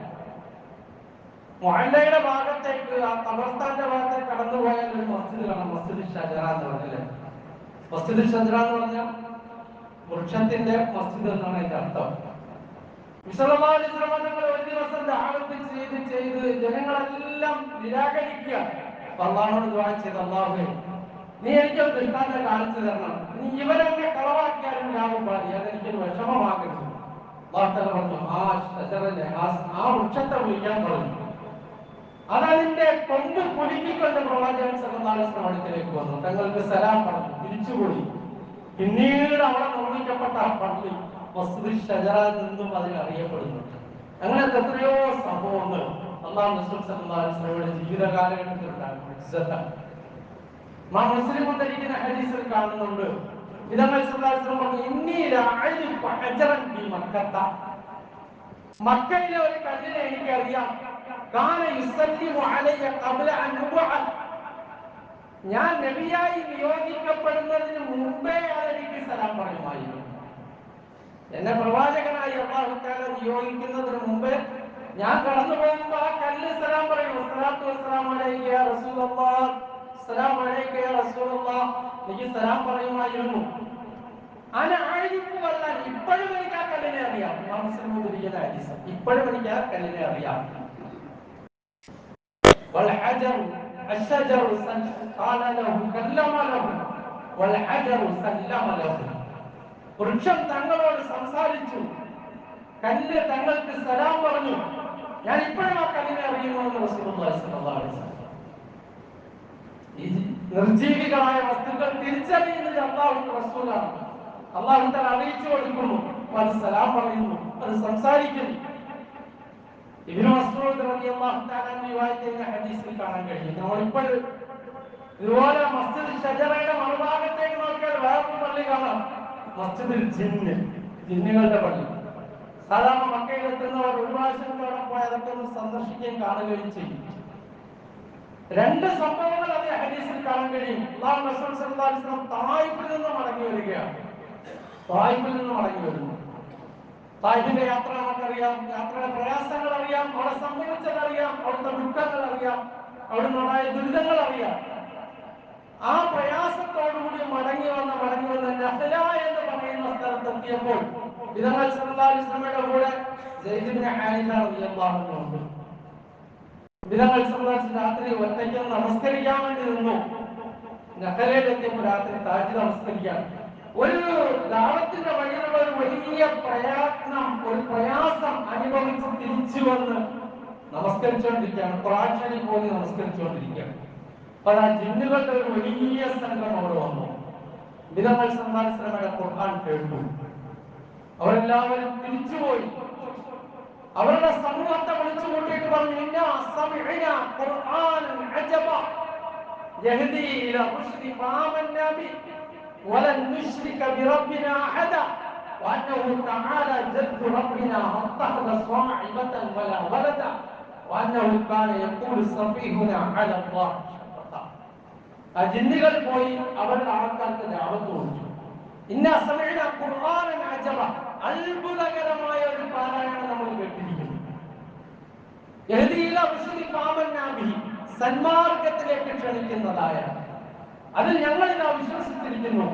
മുഹല്ലയുടെ ഭാഗത്തേക്ക്, ആ ഖബർസ്ഥാന്റെ ഭാഗത്തേക്ക് കടന്നു പോയാൽ ഒരു മസ്ജിദ് കാണാം. മസ്ജിദ് ഷജറ എന്ന് പറഞ്ഞല്ലേ. മസ്ജിദ് ഷജറ എന്ന് പറഞ്ഞാൽ വൃക്ഷത്തിന്റെ മസ്ജിദ് എന്നാണ് അതിന്റെ അർത്ഥം. വിശദമായ ഒരു ദിവസം ദഅവത്ത് ചെയ്ത് ജനങ്ങളെല്ലാം നിരാകരിക്കുക. അല്ലാഹുവോട് ദുആ ചെയ്ത്, അല്ലാഹുവേ നീ എനിക്ക് ദൃഷ്ടാന്തം കാണിച്ചു തരണം, നീ ഇവരെന്നെ കളവാക്കിയാലും ലാഭം പാടി, അതെനിക്കൊരു വിഷമമാകരുത്. അല്ലാഹു തആല പറഞ്ഞു, ആ ഷജറന്റെ ആ വൃക്ഷത്തെ വിളിക്കാൻ പറഞ്ഞു. അതതിന്റെ കൊമ്പ് കുലുക്കിക്കൊണ്ട് പ്രവാചകൻ സല്ലല്ലാഹു അലൈഹി വസല്ലം അടുക്കലേക്ക് വന്നു. തങ്ങൾക്ക് സലാം പറഞ്ഞു, തിരിച്ചുപോയി. പിന്നീട് അവിടെ നിർമ്മിക്കപ്പെട്ട ആ പള്ളി മസ്ജിദ് ഷജറ എന്നും അതിൽ അറിയപ്പെടുന്നുണ്ട്. അങ്ങനത്തെ എത്രയോ സംഭവങ്ങൾ അല്ലാഹു റസൂൽ സല്ലല്ലാഹു അലൈഹി വസല്ലമയുടെ ജീവിത കാലഘട്ടത്തിലുണ്ടാകും. മുസ്ലിം ഉദ്ധരിക്കുന്ന ഹദീസിൽ കാണുന്നുണ്ട്, നബി സല്ലല്ലാഹു അലൈഹി വസല്ലം പറഞ്ഞു, ഇന്നി ലഅരിഫു ഹജറൻ ഫീ മക്കത്ത, മക്കയിലെ ഒരു കല്ലിനെ എനിക്കറിയാം. കാന യുസല്ലിമു അലയ്യ ഖബ്ല അൻ ഉബഅ, ഞാൻ നബിയായി നിയോഗിക്കപ്പെടുന്നതിന് മുമ്പേ അതെനിക്ക് സലാം പറയുമായിരുന്നു. എന്നെ പ്രവാചകനായി അല്ലാഹു തആല നിയോഗിക്കുന്നതിന് മുമ്പേ ഞാൻ കടന്നു പോകുമ്പോൾ ആ കല്ല് സലാം പറയും. അസ്സലാത്തു വസ്സലാമു അലൈക യാ റസൂലല്ലാഹ്, അസ്സലാമു അലൈക യാ റസൂലല്ലാഹ്, എനിക്ക് സലാം പറയുമായിരുന്നു. ഇപ്പോഴും എനിക്ക് ആ കല്ലിനെ അറിയാം. ഇപ്പോഴും എനിക്ക് ആ കല്ലിനെ അറിയാം. വൃക്ഷം തങ്ങളോട് സംസാരിച്ചു, കല്ല് തങ്ങൾക്ക് സലാം പറഞ്ഞു. ഞാൻ ഇപ്പോഴും ആ കല്ലിനെ അറിയുന്നു. റസൂലുള്ളാഹി സ്വല്ലല്ലാഹു അലൈഹി വസല്ലം ഈ നിർജീവികളായ വസ്തുക്കൾ തിരിച്ചറിയുന്നത് അല്ലാഹുവിന്റെ റസൂലാണ്. അല്ലാഹു തആല അറിയിച്ചു കൊടുക്കുന്നു, അത് സലാം പറയുന്നു, അത് സംസാരിക്കുന്നു. ഇബ്നു മസ്ഊദ് റളിയല്ലാഹു തആല റിവായത്ത് ചെയ്യുന്ന ഹദീസിൽ കാണാൻ കഴിയും. നമ്മളിപ്പോൾ ഇതുപോലെ മസ്ജിദ് ഷജറയുടെ മറുഭാഗത്തേക്ക് നോക്കിയാൽ വേറൊരു പള്ളി കാണാം, മസ്ജിദുൽ ജിന്ന്, ജിന്നുകളുടെ പള്ളി. സാധാരണ മക്കയിൽ എത്തുന്നവർ ഒരു പ്രാവശ്യം അവിടെ പോയി അതൊക്കെ ഒന്ന് സന്ദർശിക്കുകയും കാണുകയും ചെയ്യും. രണ്ട് സംഭവങ്ങൾ അതേ ഹദീസിൽ കാണാൻ കഴിയും. അല്ലാഹു റസൂൽ സല്ലല്ലാഹു അലൈഹി വസല്ലം തായിഫിൽ നിന്ന് മടങ്ങി വരികയാണ്. തായിഫിൽ നിന്ന് മടങ്ങി വരുന്നു. തായിഫിന്റെ യാത്ര നമുക്കറിയാം, യാത്രയുടെ പ്രയാസങ്ങൾ അറിയാം, അവിടെ സംഭവിച്ചതറിയാം, അവിടുത്തെ ദുഃഖങ്ങൾ അറിയാം, അവിടുന്നുണ്ടായ ദുരിതങ്ങൾ അറിയാം. ആ പ്രയാസത്തോടുകൂടി മടങ്ങി വന്ന നഹ്ല എന്ന് പറയുന്ന സ്ഥലത്തെത്തിയപ്പോൾ നബി സല്ലല്ലാഹു അലൈഹി വസല്ലമയുടെ കൂടെ സയ്യിദ് ഇബ്നു ഹാരിസ റളിയല്ലാഹു അൻഹു ഉണ്ട്. രാത്രി ഒറ്റയ്ക്ക് നമസ്കരിക്കാൻ വേണ്ടി നിന്നു. നഹലയിലെത്തിയപ്പോൾ രാത്രി താജ്ജുദ് നമസ്കരിക്കാൻ ഒരു ദാവത്തിന്റെ വഴിയിലുള്ള ഒരു വലിയ പ്രയത്നം, ഒരു പ്രയാസം അനുഭവിച്ച് തിരിച്ചു വന്ന് നമസ്കരിച്ചുകൊണ്ടിരിക്കുകയാണ്. പ്രാർത്ഥന പോയി നമസ്കരിച്ചുകൊണ്ടിരിക്കുകയാണ്. അപ്പോൾ ആ ജിന്നുകളുടെ ഒരു വലിയ സംഘം അവിടെ വന്നു. നബി സല്ലല്ലാഹു അലൈഹി വസല്ലമയുടെ ഖുർആൻ കേട്ടു. അവരെല്ലാവരും തിരിച്ചുപോയി. അവരുടെ സമൂഹത്തെ വിളിച്ചു കൂട്ടിയിട്ട് പറഞ്ഞു, ഇന്നാ സമിഅനാ ഖുർആനൻ അജബ യഹ്ദി ഇലാ റുശ്ദി ഫആമന്നാ ബി വലൻ നുശ്രിക ബിറബ്ബിനാ അഹദ വഅന്നഹു തആല ജദ്ദു റബ്ബിനാ മത്തഖദ സാഇബതൻ വലാ വലദ വഅന്നഹു കാന യഖൂലു സഫീഹുനാ അലാ അല്ലാഹ്. ആ ജിന്നുകൾ പോയി അവരുടെ ആൾക്കാർക്ക് ദഅവത്ത് കൊടുത്തു. ഇന്നാ സമിഅനാ ഖുർആനൻ അജബ, അത്ഭുതകരമായ ഒരു പാരായണം നമ്മൾ കേട്ടിരിക്കുന്നു. സന്മാർഗത്തിലേക്ക് ക്ഷണിക്കുന്നതായ അതിൽ ഞങ്ങൾ ഇതാ വിശ്വസിച്ചിരിക്കുന്നു.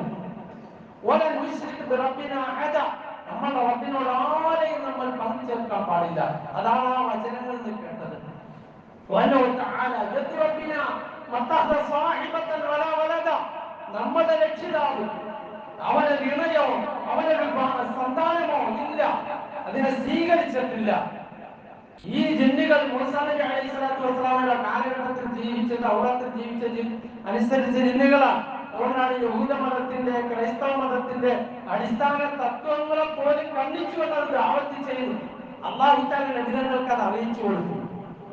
നമ്മുടെ റബ്ബിനോട് ആരെയും നമ്മൾ പങ്കുചേർക്കാൻ പാടില്ല. അതാണ് ആ വചനങ്ങളിൽ നിന്ന് കേട്ടത്. നമ്മുടെ രക്ഷിതാവ് അവനൊരു ഇണയോ അവനൊരു സന്താനമോ ഇല്ല, അതിനെ സ്വീകരിച്ചിട്ടില്ല. ഈ ജിന്നുകൾ മൂസാ നബി അലൈഹിസ്സലാത്തു വസ്സലാമയുടെ കാലഘട്ടത്തിൽ ജീവിച്ചിട്ട് ഔറാത്തിൽ ജീവിച്ച അനുസരിച്ച ജിന്നുകളാണ്. അതുകൊണ്ടാണ് യഹൂദ മതത്തിന്റെ ക്രൈസ്തവ മതത്തിന്റെ അടിസ്ഥാന തത്വങ്ങളെ പോലും ഖണ്ഡിച്ചുകൊണ്ട് അത് ദഅവത്ത് ചെയ്യുന്നു. അല്ലാഹു തആല നബികൾക്ക് അത് അറിയിച്ചു കൊടുത്തു.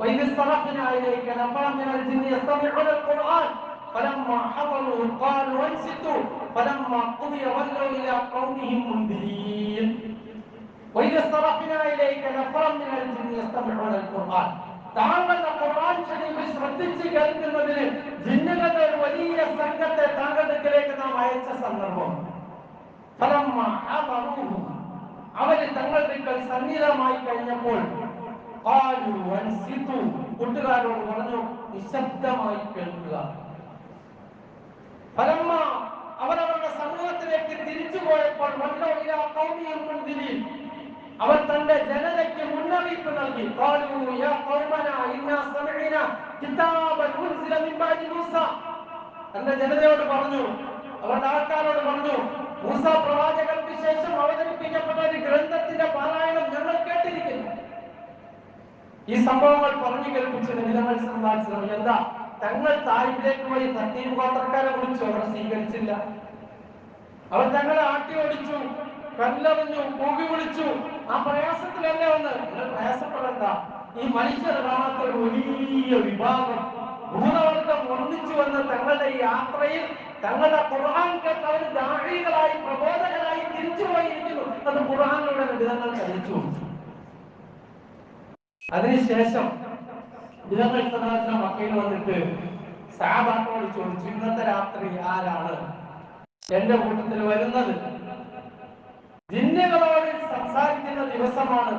وَإِذِ صَرَفْنَا إِلَيْكَ نَفَرًا مِنَ الْجِنِّ يَسْتَمِعُونَ الْقُرْآنَ فَلَمَّا حَضَرُوهُ قَالُوا أَنصِتُوا فلما قضي ولوا إلى قومهم منذرين وإذ صرفنا إليك نفرا من الجن يستمعون القرآن താങ്കളുടെ ഖുർആൻ ശരീഫ് ശ്രദ്ധിച്ച് കേൾക്കുന്നതിന് ജിന്നുകളുടെ ഒരു വലിയ സംഘത്തെ താങ്കളുടെക്കിലേക്ക് നാം അയച്ച സന്ദർഭം അവര് തങ്ങളുടെ സന്നിധമായി കഴിഞ്ഞപ്പോൾ കൂട്ടുകാരോട് പറഞ്ഞു നിശബ്ദമായി കേൾക്കുക. അവരവരുടെ സമൂഹത്തിലേക്ക് തിരിച്ചു പോയപ്പോൾ അവർ തന്റെ ജനതയ്ക്ക് മുന്നറിയിപ്പ് നൽകി. തന്റെ ജനതയോട് പറഞ്ഞു, അവരുടെ ആൾക്കാരോട് പറഞ്ഞു, മൂസ പ്രവാചകർക്ക് ശേഷം അവതരിപ്പിക്കപ്പെട്ട ഒരു ഗ്രന്ഥത്തിന്റെ പാരായണം ഞങ്ങൾ കേട്ടിരിക്കുന്നു. ഈ സംഭവങ്ങൾ പറഞ്ഞു കേൾപ്പിച്ചു നബി എന്താ തങ്ങൾ തായിലേക്ക് പോയി തത്തീം ഗോത്രക്കാരെ വിളിച്ചു, അവർ സ്വീകരിച്ചില്ല. അവർ തങ്ങളെ ആട്ടി ഓടിച്ചു, കല്ലെറിഞ്ഞു, കൂകി വിളിച്ചു. ആ പ്രയാസത്തിലല്ലേ വന്ന് നിങ്ങൾ പ്രയാസപ്പെടണ്ട. ഈ മനുഷ്യർ കാണാത്ത ഒരു വലിയ വിഭാഗം ഭൂതവർഗം ഒന്നിച്ചു വന്ന് തങ്ങളുടെ ഈ യാത്രയിൽ തങ്ങളുടെ ഖുർആൻ കേട്ട് അവർ ദാഹികളായി പ്രബോധകരായി തിരിച്ചുപോയിരിക്കുന്നു. അത് ഖുർആനിലൂടെ വിധങ്ങൾ കഴിച്ചു. അതിനുശേഷം ദിനങ്ങൾ സദാചാരം മക്കയിൽ വന്നിട്ട് സഹാബാക്കളോട് ചോദിച്ചു, ഇന്നത്തെ രാത്രി ആരാണ് എന്റെ കൂട്ടത്തിൽ വരുന്നത്? ജിന്നുകളോട് സംസാരിക്കുന്ന ദിവസമാണ്.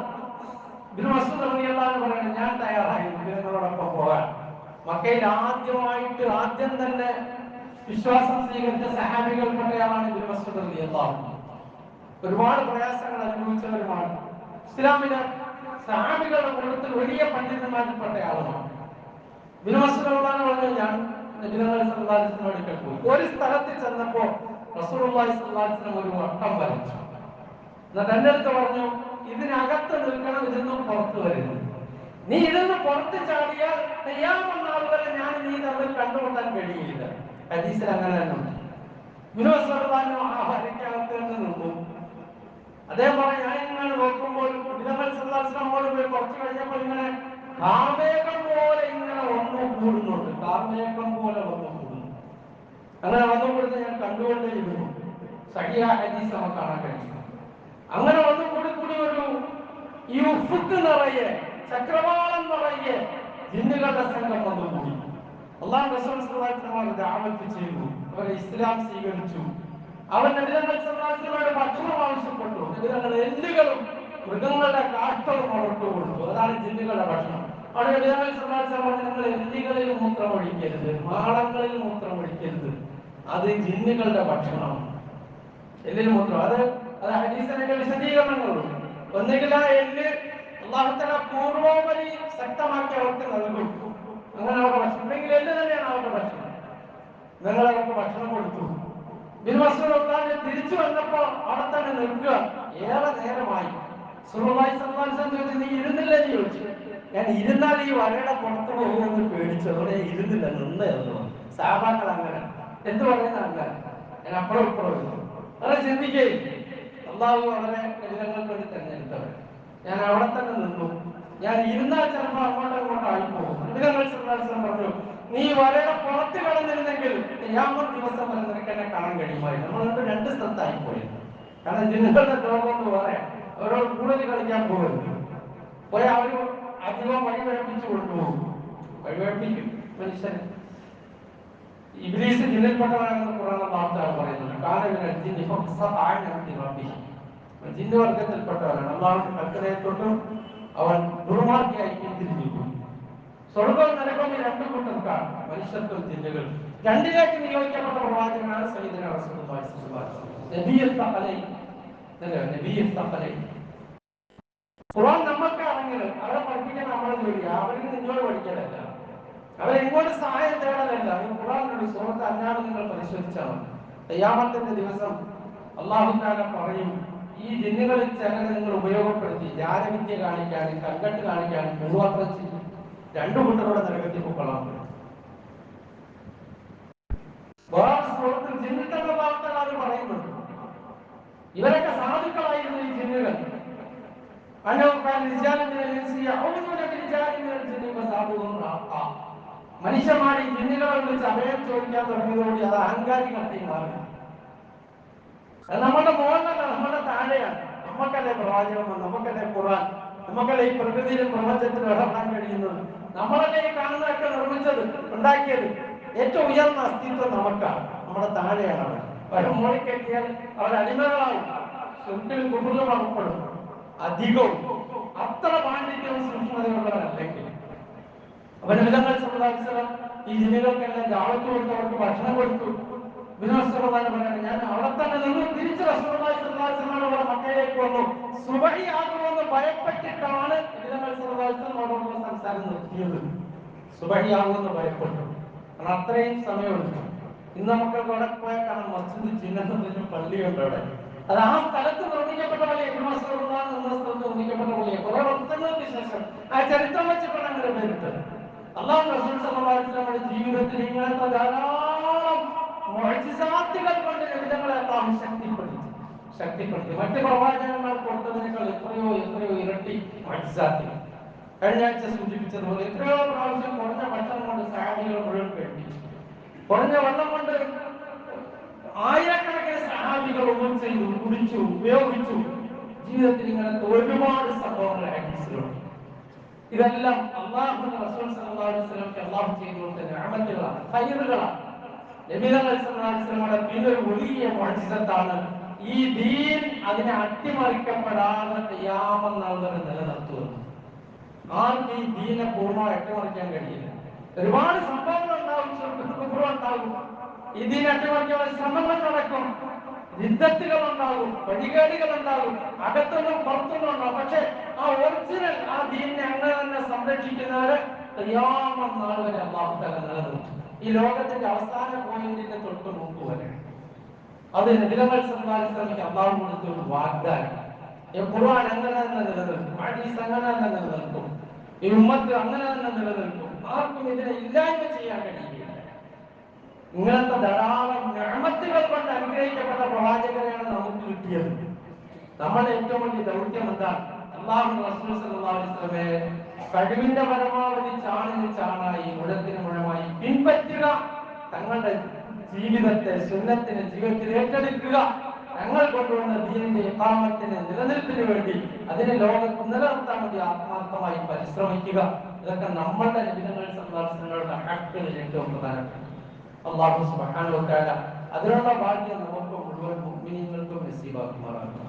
ഇബ്നു മസ്ഊദ് റളിയല്ലാഹു അൻഹു പറയുന്നത്, ഞാൻ തയ്യാറായി ജിന്നുകളോടൊപ്പം പോകാൻ. മക്കയിൽ ആദ്യം തന്നെ വിശ്വാസം സ്വീകരിച്ച സഹാബികൾപ്പെട്ടയാളാണ് ഇബ്നു മസ്ഊദ് റളിയല്ലാഹു അൻഹു. ഒരുപാട് പ്രയാസങ്ങൾ അനുഭവിച്ചവരുമാണ്. ഇസ്ലാമിലെ സഹാബികളുടെ കൂട്ടത്തിൽ വലിയ പണ്ഡിതന്മാരിൽപ്പെട്ടയാളുമാണ്. ഇബ്നു മസ്ഊദ് റളിയല്ലാഹു അൻഹു പറഞ്ഞു, ഞാൻ നബി സല്ലല്ലാഹു അലൈഹി വസല്ലം അടുക്കൽ പോയി. ഒരു സ്ഥലത്ത് ചെന്നപ്പോൾ റസൂലുള്ളാഹി സ്വല്ലല്ലാഹു അലൈഹി വസല്ലം ഒരു വട്ടം വരച്ചു. എന്നിട്ട് എൻ്റെ അടുത്ത് പറഞ്ഞു, ഇതിനകത്ത് നിൽക്കണം, ഇതൊന്നും പുറത്തു വരരുത്. നീ ഇതൊന്ന് പുറത്ത് ചാടിയാൽ ഖിയാമത്ത് നാൾ വരെ ഞാൻ നീ തമ്മിൽ കണ്ടുമുട്ടാൻ കഴിയില്ല. ഹദീസിൽ അങ്ങനെ തന്നെ ഉണ്ട്. ഇബ്നു മസ്ഊദ് റളിയല്ലാഹു അൻഹു ആ വരയ്ക്കകത്ത് തന്നെ നിന്നു. അതേപോലെ ഞാൻ ഇങ്ങനെ നോക്കുമ്പോൾ നബി സല്ലല്ലാഹു അലൈഹി വസല്ലം പോയി കുറച്ച് കഴിഞ്ഞപ്പോൾ ഇങ്ങനെ കാർമേഘം പോലെ ഇങ്ങനെ വന്നു കൂടുന്നുണ്ട്. കാർമേഘം പോലെ വന്നു കൂടുന്നു. അങ്ങനെ വന്നു കൂടുന്നത് ഞാൻ കണ്ടുകൊണ്ടേയിരുന്നു. സഹിഹ ഹദീസ് നമുക്ക് കാണാൻ കഴിയും. അങ്ങനെ വന്നു കൂടി ഒരു ഈ ഉഫുക്ക് നിറയെ, ചക്രവാളം നിറയെ ജിന്നുകളുടെ സംഘം വന്നുകൂടി. അല്ലാഹു റസൂൽ സല്ലല്ലാഹു അലൈഹി വസല്ലം ദഅവത്ത് ചെയ്തു. അവരെ ഇസ്ലാം സ്വീകരിച്ചു. അവർ നബി സല്ലല്ലാഹു അലൈഹി വസല്ലമയുടെ ഭക്ഷണം ആവശ്യപ്പെട്ടു. നബിയുടെ എല്ലുകളും മൃഗങ്ങളുടെ കാഷ്ടവും അവർക്ക് കൊടുത്തു. അതാണ് ജിന്നുകളുടെ ഭക്ഷണം. അവിടെ നബി സല്ലല്ലാഹു അലൈഹി വസല്ലം പറഞ്ഞു, നിങ്ങൾ എല്ലുകളിൽ മൂത്രം ഒഴിക്കരുത്, മാളങ്ങളിൽ മൂത്രം ഒഴിക്കരുത്, അത് ജിന്നുകളുടെ ഭക്ഷണമാണ്. എല്ലിൽ മൂത്രം അത് ഹദീസിന്റെ വിശദീകരണങ്ങളുണ്ട്. ഒന്നുകിൽ ആ എല്ല് അല്ലാഹു തആല പൂർവോപരി ശക്തമാക്കി അവർക്ക് നൽകും. അങ്ങനെ അവരുടെ ഭക്ഷണം ഉണ്ടെങ്കിൽ എല്ല് തന്നെയാണ് അവരുടെ ഭക്ഷണം. നിങ്ങൾ അവർക്ക് ഭക്ഷണം കൊടുത്തു. ഇബ്നു മസ്ഊദ് റളിയല്ലാഹു അൻഹു തിരിച്ചു വന്നപ്പോൾ അവിടെ തന്നെ നിൽക്കുക. ഏറെ നേരമായി. റസൂലുള്ളാഹി സ്വല്ലല്ലാഹു അലൈഹി വസല്ലം ചോദിച്ചു, നീ ഇരുന്നില്ലേ എന്ന് ചോദിച്ചു. ഞാൻ ഇരുന്നാൽ ഈ വരയുടെ പുറത്ത് പോകുമെന്ന് പേടിച്ചു, അവിടെ ഇരുന്നില്ല, നിന്നായിരുന്നു. സഹാബാക്കൾ അങ്ങനെ എന്ത് പറയുന്ന അങ്ങനെ ഞാൻ അപ്പുറം ഇപ്പുറം അവരെ ചിന്തിക്കേ. അള്ളാഹു അവരെ ജനങ്ങൾക്ക് വേണ്ടി തെരഞ്ഞെടുത്തവർ. ഞാൻ അവിടെ തന്നെ നിന്നു. ഞാൻ ഇരുന്നാൽ ചിലപ്പോൾ അങ്ങോട്ടും ആയിപ്പോകും. പറഞ്ഞു, നീ വരയുടെ പുറത്ത് കടന്നിരുന്നെങ്കിൽ ഖിയാമത്ത് ദിവസം വരെ നിനക്ക് എന്നെ കാണാൻ കഴിയുമായിരുന്നു. നമ്മൾ രണ്ട് സ്ഥലത്തായി പോയി. കാരണം ജിന്നുകളുടെ ലോകം എന്ന് പറയാം, അവരോട് കൂടുതൽ കളിക്കാൻ പോകരുത്. പോയി അവർ അധികം വഴിവഴപ്പിച്ചു കൊണ്ടുപോകും. വഴിവഴപ്പിക്കും മനുഷ്യനെ. ഇബ്ലീസ് ജിന്നിൽപ്പെട്ടവനാണെന്ന് ഖുർആനിൽ അല്ലാഹു പറയുന്നുണ്ട്. ജിന്ന് വർഗത്തിൽപ്പെട്ടവനാണ്. അല്ലാഹുവിന്റെ കൽപ്പനയെ തൊട്ടും അവൻ ദുർമാർഗിയായി പിന്തിരിഞ്ഞു. സ്വർഗവും നരകവും ഈ രണ്ടു കൂട്ടർക്കാണ്, മനുഷ്യർക്കും ജിന്നുകൾ. രണ്ടിലേക്ക് നിയോഗിക്കപ്പെട്ട പ്രവാചകനാണ് സയ്യിദുനാ റസൂലുള്ളാഹി സ്വല്ലല്ലാഹു അലൈഹി വസല്ലം. നബിയുൽ തഖലൈൻ. ഖുർആൻ നമുക്ക് ആണെങ്കിലും അവരെ പഠിപ്പിക്കാൻ നമ്മളെ ജോലി, അവരിൽ നിന്നോട് പഠിക്കാനല്ല, അവരെങ്ങോട്ട് സഹായം തേടാനല്ല. ഖുർആനിലുള്ള സൂറത്ത് അല്ലാതെ നിങ്ങൾ പരിശോധിച്ചാൽ മതി. ഖിയാമത്തിന്റെ ദിവസം അല്ലാഹു തആല പറയും, ഈ ജിന്നുകളിൽ ചിലരെ നിങ്ങൾ ഉപയോഗപ്പെടുത്തി ജാലവിദ്യ കാണിക്കാനും കങ്കട്ട് കാണിക്കാനും പൂർവ്വത്രം ചെയ്യും. രണ്ടു കൂട്ടരോടെ നരകത്തിൽ പൊക്കളാൻ പറ്റും. വേറെ സൂറത്തിൽ ജിന്നിന്റെ വാർത്തകൾ പറയുന്നുണ്ട്. ഇവരൊക്കെ സാധുക്കളായിരുന്നു ഈ ജിന്നുകൾ. മനുഷ്യന്മാർ ഈ ജിന്നുകളെ വിളിച്ച് അഭയം ചോദിക്കാൻ തുടങ്ങിയതോടെ അത് അഹങ്കാരികളായി മാറി. അത് നമ്മുടെ മുകളിലല്ല, നമ്മുടെ താഴെയാണ്. നമുക്കല്ലേ പ്രവാചകൻ, നമുക്കല്ലേ ഖുർആൻ, നമുക്കല്ലേ ഈ പ്രകൃതിയിലും പ്രപഞ്ചത്തിലും ഇടപെടാൻ കഴിയുന്നത്. നമ്മളല്ലേ ഈ കാണുന്നതൊക്കെ നിർമ്മിച്ചത്, ഉണ്ടാക്കിയത്. ഏറ്റവും ഉയർന്ന അസ്തിത്വം നമുക്കാണ്, നമ്മുടെ താഴെയാണ് അവർ. അവരെ മോളിൽ കെട്ടിയാൽ അവർ അടിമകളാവും, ശുദ്ധിലും കുബുറിലും അകപ്പെടും. അധികവും അത്ര പാണ്ഡിത്യവും സൂക്ഷ്മതയുള്ളവരല്ലെങ്കിൽ അവനങ്ങൾ സമുദായം ഈ ജില്ലകൾക്കെല്ലാം ദാവത്ത് കൊടുത്തു, അവർക്ക് ഭക്ഷണം കൊടുത്തു. പറയാണ്, ഞാൻ അവിടെ തന്നെ നിന്ന് തിരിച്ച് റസൂലുള്ളാഹിയുടെ മക്കയിലേക്ക് വന്നു. സുബഹിയാകുമെന്ന് ഭയപ്പെട്ടിട്ടാണ് ഇതിനങ്ങൾ സമുദായത്തിനോടുള്ള സംസാരം നിർത്തിയത്. സുബഹിയാകുമെന്ന് ഭയപ്പെട്ടു, കാരണം അത്രയും സമയമെടുത്തു. ഇന്ന് നമുക്ക് അവിടെ പോയാൽ കാണാം, മസ്ജിദ് ചിഹ്നത്തിന് പള്ളിയുണ്ട് അവിടെ. അത് ആ സ്ഥലത്ത് നിർമ്മിക്കപ്പെട്ട പള്ളിയെ, എന്ന സ്ഥലത്ത് നിർമ്മിക്കപ്പെട്ട പള്ളിയെ കുറെ വർഷങ്ങൾക്ക് ശേഷം ആ ചരിത്രം വെച്ചിട്ടാണ് അങ്ങനെ പേരിട്ടത്. അല്ലാഹു റസൂൽ സല്ലല്ലാഹു അലൈഹി വസല്ലമയുടെ ജീവിതത്തിൽ ഇങ്ങനത്തെ ധാരാളം മുഅ്ജിസാത്തുകൾ കൊണ്ട് നബിതങ്ങളെ അല്ലാഹു ശക്തിപ്പെടുത്തി. മറ്റ് പ്രവാചകന്മാർ കൊടുത്തതിനേക്കാൾ എത്രയോ ഇരട്ടി മുഅ്ജിസാത്തുകൾ. കഴിഞ്ഞ ആഴ്ച സൂചിപ്പിച്ചതുപോലെ എത്രയോ പ്രാവശ്യം കുറഞ്ഞ ഭക്ഷണം കൊണ്ട് സഹാബികൾ മുഴുവൻ കഴിപ്പിച്ചു. കുറഞ്ഞ വെള്ളം കൊണ്ട് ആയിരക്കണക്കിന് സഹാബികൾ ഒന്നും ചെയ്തു, കുടിച്ചു, ഉപയോഗിച്ചു. ജീവിതത്തിൽ ഇങ്ങനത്തെ ഒരുപാട് സംഭവങ്ങൾ ഹദീസിലുണ്ട്. ഇതെല്ലാം അല്ലാഹുവിന്റെ റസൂൽ സല്ലല്ലാഹു അലൈഹി വസല്ലമക്ക് അല്ലാഹു ചെയ്തു കൊടുത്ത നിഅമത്തുകളാണ്, ഖൈറുകളാണ്. നബി സല്ലല്ലാഹു അലൈഹി വസല്ലമയുടെ ദീനൊരു വലിയ മുഅ്ജിസത്താണ്. ഈ ദീൻ അതിനെ അട്ടിമറിക്കപ്പെടാതെ ഖിയാമത്ത് നാൾ വരെ നിലനിർത്തുക. ആർക്കും ഈ ദീനെ പൂർണ്ണമായി അട്ടിമറിക്കാൻ കഴിയില്ല. ഒരുപാട് സംഭവങ്ങൾ ഉണ്ടാവും, ഉണ്ടാകും. ഈ ദീനെ അട്ടിമറിക്കാൻ ശ്രമങ്ങൾ നടക്കും, യുദ്ധത്തുകൾ ഉണ്ടാകും, വഴികേടുകൾ ഉണ്ടാകും, അകത്തുനിന്നും പുറത്തുനിന്നും ഉണ്ടാകും. പക്ഷെ ആ ഒറിജിനൽ ആ ദീനിനെ അങ്ങനെ തന്നെ സംരക്ഷിക്കുന്നവര് ഖിയാമത്ത് നാൾ വരെ അല്ലാഹു തആല നിലനിർത്തും. ഈ ലോകത്തിന്റെ അവസാന പോയിന്റിന്റെ തൊട്ട് മുമ്പ് വരെ. അത് നബിതങ്ങൾ സല്ലല്ലാഹു അലൈഹി വസല്ലമക്ക് അല്ലാഹു കൊടുത്ത ഒരു വാഗ്ദാനം. ഈ ഖുർആൻ അങ്ങനെ തന്നെ നിലനിൽക്കും, ഹദീസ് അങ്ങനെ തന്നെ നിലനിൽക്കും, ഈ ഉമ്മത്ത് അങ്ങനെ തന്നെ നിലനിൽക്കും. ആർക്കും ഇതിനെ ഇല്ലായ്മ ചെയ്യാൻ കഴിയില്ല. ഇങ്ങനത്തെ ധാരാളം നിഅമത്തുകൾ കൊണ്ട് അനുഗ്രഹിക്കപ്പെട്ട പ്രവാചകരെയാണ് നമുക്ക് കിട്ടിയത്. നമ്മുടെ ഏറ്റവും വലിയ ദൗത്യം എന്താണ്? അല്ലാഹുവിന്റെ റസൂൽ സല്ലല്ലാഹു അലൈഹി വസല്ലമയെ കഴിവിന്റെ പരമാവധി ചാണിന് ചാണായി, മുഴത്തിന് മുഴമായി പിൻപറ്റുക, തങ്ങളുടെ ജീവിതത്തെ സുന്നത്തിന് ജീവിതത്തിൽ ഏറ്റെടുക്കുക, തങ്ങൾ കൊണ്ടുവന്ന ദീനിന്റെ ഇഖാമത്തിന് നിലനിൽപ്പിന് വേണ്ടി അതിനെ ലോകത്ത് നിലനിർത്താൻ വേണ്ടി ആത്മാർത്ഥമായി പരിശ്രമിക്കുക. ഇതൊക്കെ നമ്മളുടെ നബിതങ്ങൾ സല്ലല്ലാഹു അലൈഹി വസല്ലമയുടെ ഹഖ്ഖുകളിൽ ഏറ്റവും പ്രധാനപ്പെട്ട. അല്ലാഹു സുബ്ഹാനഹു വ തആല അതിനുള്ള ഭാഗ്യം നമുക്ക് മുഴുവൻ മുഅ്മിനീങ്ങൾക്കും നസീബാക്കുമാറാകട്ടെ.